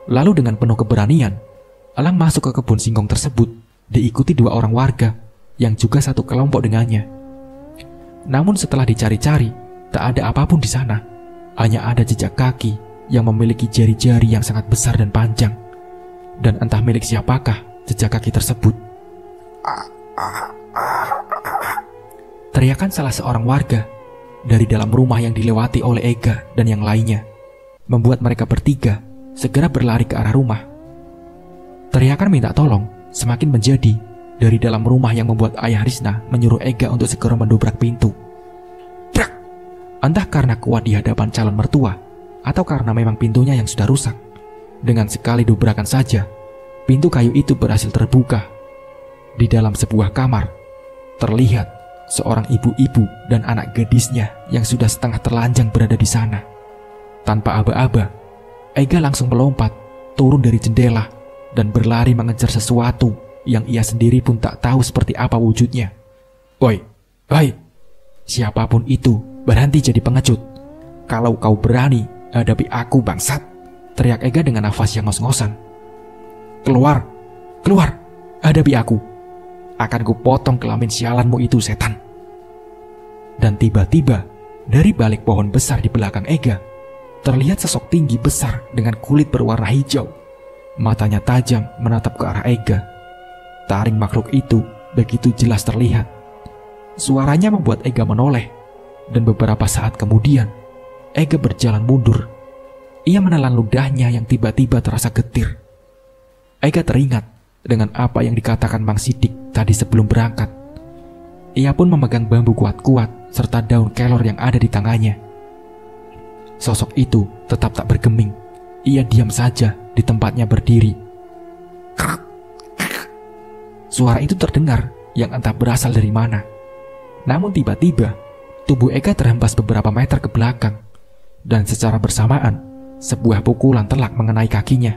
Lalu dengan penuh keberanian, Elang masuk ke kebun singkong tersebut, diikuti 2 orang warga yang juga satu kelompok dengannya. Namun setelah dicari-cari, tak ada apapun di sana. Hanya ada jejak kaki yang memiliki jari-jari yang sangat besar dan panjang. Dan entah milik siapakah jejak kaki tersebut. Teriakan salah seorang warga dari dalam rumah yang dilewati oleh Ega dan yang lainnya membuat mereka bertiga segera berlari ke arah rumah. Teriakan minta tolong semakin menjadi dari dalam rumah yang membuat Ayah Risna menyuruh Ega untuk segera mendobrak pintu. Brak! Entah karena kuat di hadapan calon mertua atau karena memang pintunya yang sudah rusak, dengan sekali dobrakan saja pintu kayu itu berhasil terbuka. Di dalam sebuah kamar terlihat seorang ibu-ibu dan anak gadisnya yang sudah setengah telanjang berada di sana. Tanpa aba-aba, Ega langsung melompat, turun dari jendela, dan berlari mengejar sesuatu yang ia sendiri pun tak tahu seperti apa wujudnya. Woi, siapapun itu, berhenti jadi pengecut. Kalau kau berani hadapi aku bangsat, teriak Ega dengan nafas yang ngos-ngosan. Keluar, hadapi aku. Akan kupotong kelamin sialanmu itu, setan. Dan tiba-tiba, dari balik pohon besar di belakang Ega, terlihat sosok tinggi besar dengan kulit berwarna hijau. Matanya tajam menatap ke arah Ega. Taring makhluk itu begitu jelas terlihat. Suaranya membuat Ega menoleh, dan beberapa saat kemudian, Ega berjalan mundur. Ia menelan ludahnya yang tiba-tiba terasa getir. Ega teringat dengan apa yang dikatakan Mang Sidik tadi sebelum berangkat. Ia pun memegang bambu kuat-kuat serta daun kelor yang ada di tangannya. Sosok itu tetap tak bergeming. Ia diam saja di tempatnya berdiri. Suara itu terdengar yang entah berasal dari mana. Namun tiba-tiba tubuh Ega terhempas beberapa meter ke belakang, dan secara bersamaan sebuah pukulan telak mengenai kakinya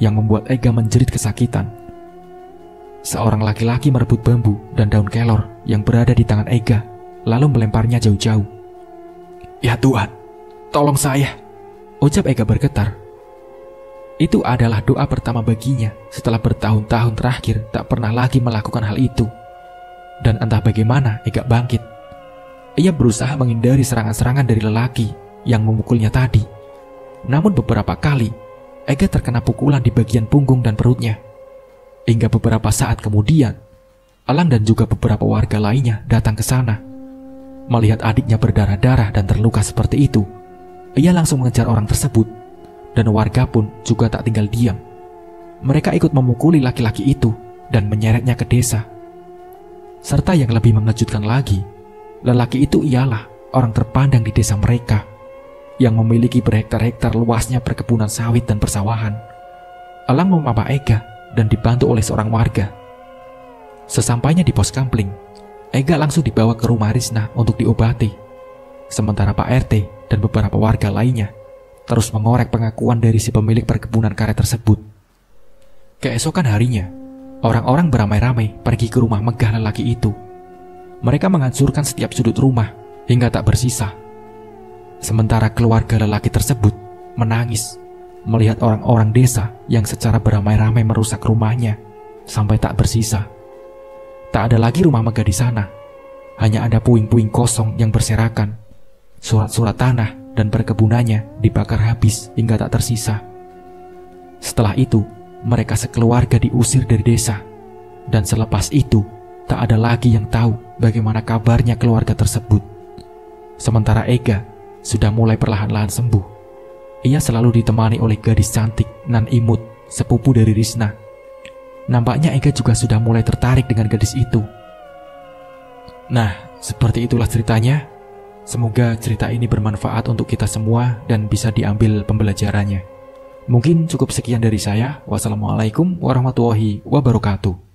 yang membuat Ega menjerit kesakitan. Seorang laki-laki merebut bambu dan daun kelor yang berada di tangan Ega, lalu melemparnya jauh-jauh. Ya Tuhan, tolong saya, ucap Ega bergetar. Itu adalah doa pertama baginya setelah bertahun-tahun terakhir tak pernah lagi melakukan hal itu. Dan entah bagaimana Ega bangkit. Ia berusaha menghindari serangan-serangan dari lelaki yang memukulnya tadi. Namun beberapa kali Ega terkena pukulan di bagian punggung dan perutnya. Hingga beberapa saat kemudian, Elang dan juga beberapa warga lainnya datang ke sana. Melihat adiknya berdarah-darah dan terluka seperti itu, ia langsung mengejar orang tersebut, dan warga pun juga tak tinggal diam. Mereka ikut memukuli laki-laki itu dan menyeretnya ke desa. Serta yang lebih mengejutkan lagi, lelaki itu ialah orang terpandang di desa mereka. yang memiliki berhektar-hektar luasnya perkebunan sawit dan persawahan. Elang memapa Ega dan dibantu oleh seorang warga. Sesampainya di pos kampling, Ega langsung dibawa ke rumah Risna untuk diobati. Sementara Pak RT dan beberapa warga lainnya terus mengorek pengakuan dari si pemilik perkebunan karet tersebut. Keesokan harinya, orang-orang beramai-ramai pergi ke rumah megah lelaki itu. Mereka menghancurkan setiap sudut rumah hingga tak bersisa. Sementara keluarga lelaki tersebut menangis melihat orang-orang desa yang secara beramai-ramai merusak rumahnya sampai tak bersisa. Tak ada lagi rumah megah di sana. Hanya ada puing-puing kosong yang berserakan. Surat-surat tanah dan perkebunannya dibakar habis hingga tak tersisa. Setelah itu, mereka sekeluarga diusir dari desa. Dan selepas itu, tak ada lagi yang tahu bagaimana kabarnya keluarga tersebut. Sementara Ega sudah mulai perlahan-lahan sembuh. Ia selalu ditemani oleh gadis cantik nan imut, sepupu dari Risna. Nampaknya Ega juga sudah mulai tertarik dengan gadis itu. Nah, seperti itulah ceritanya. Semoga cerita ini bermanfaat untuk kita semua dan bisa diambil pembelajarannya. Mungkin cukup sekian dari saya. Wassalamualaikum warahmatullahi wabarakatuh.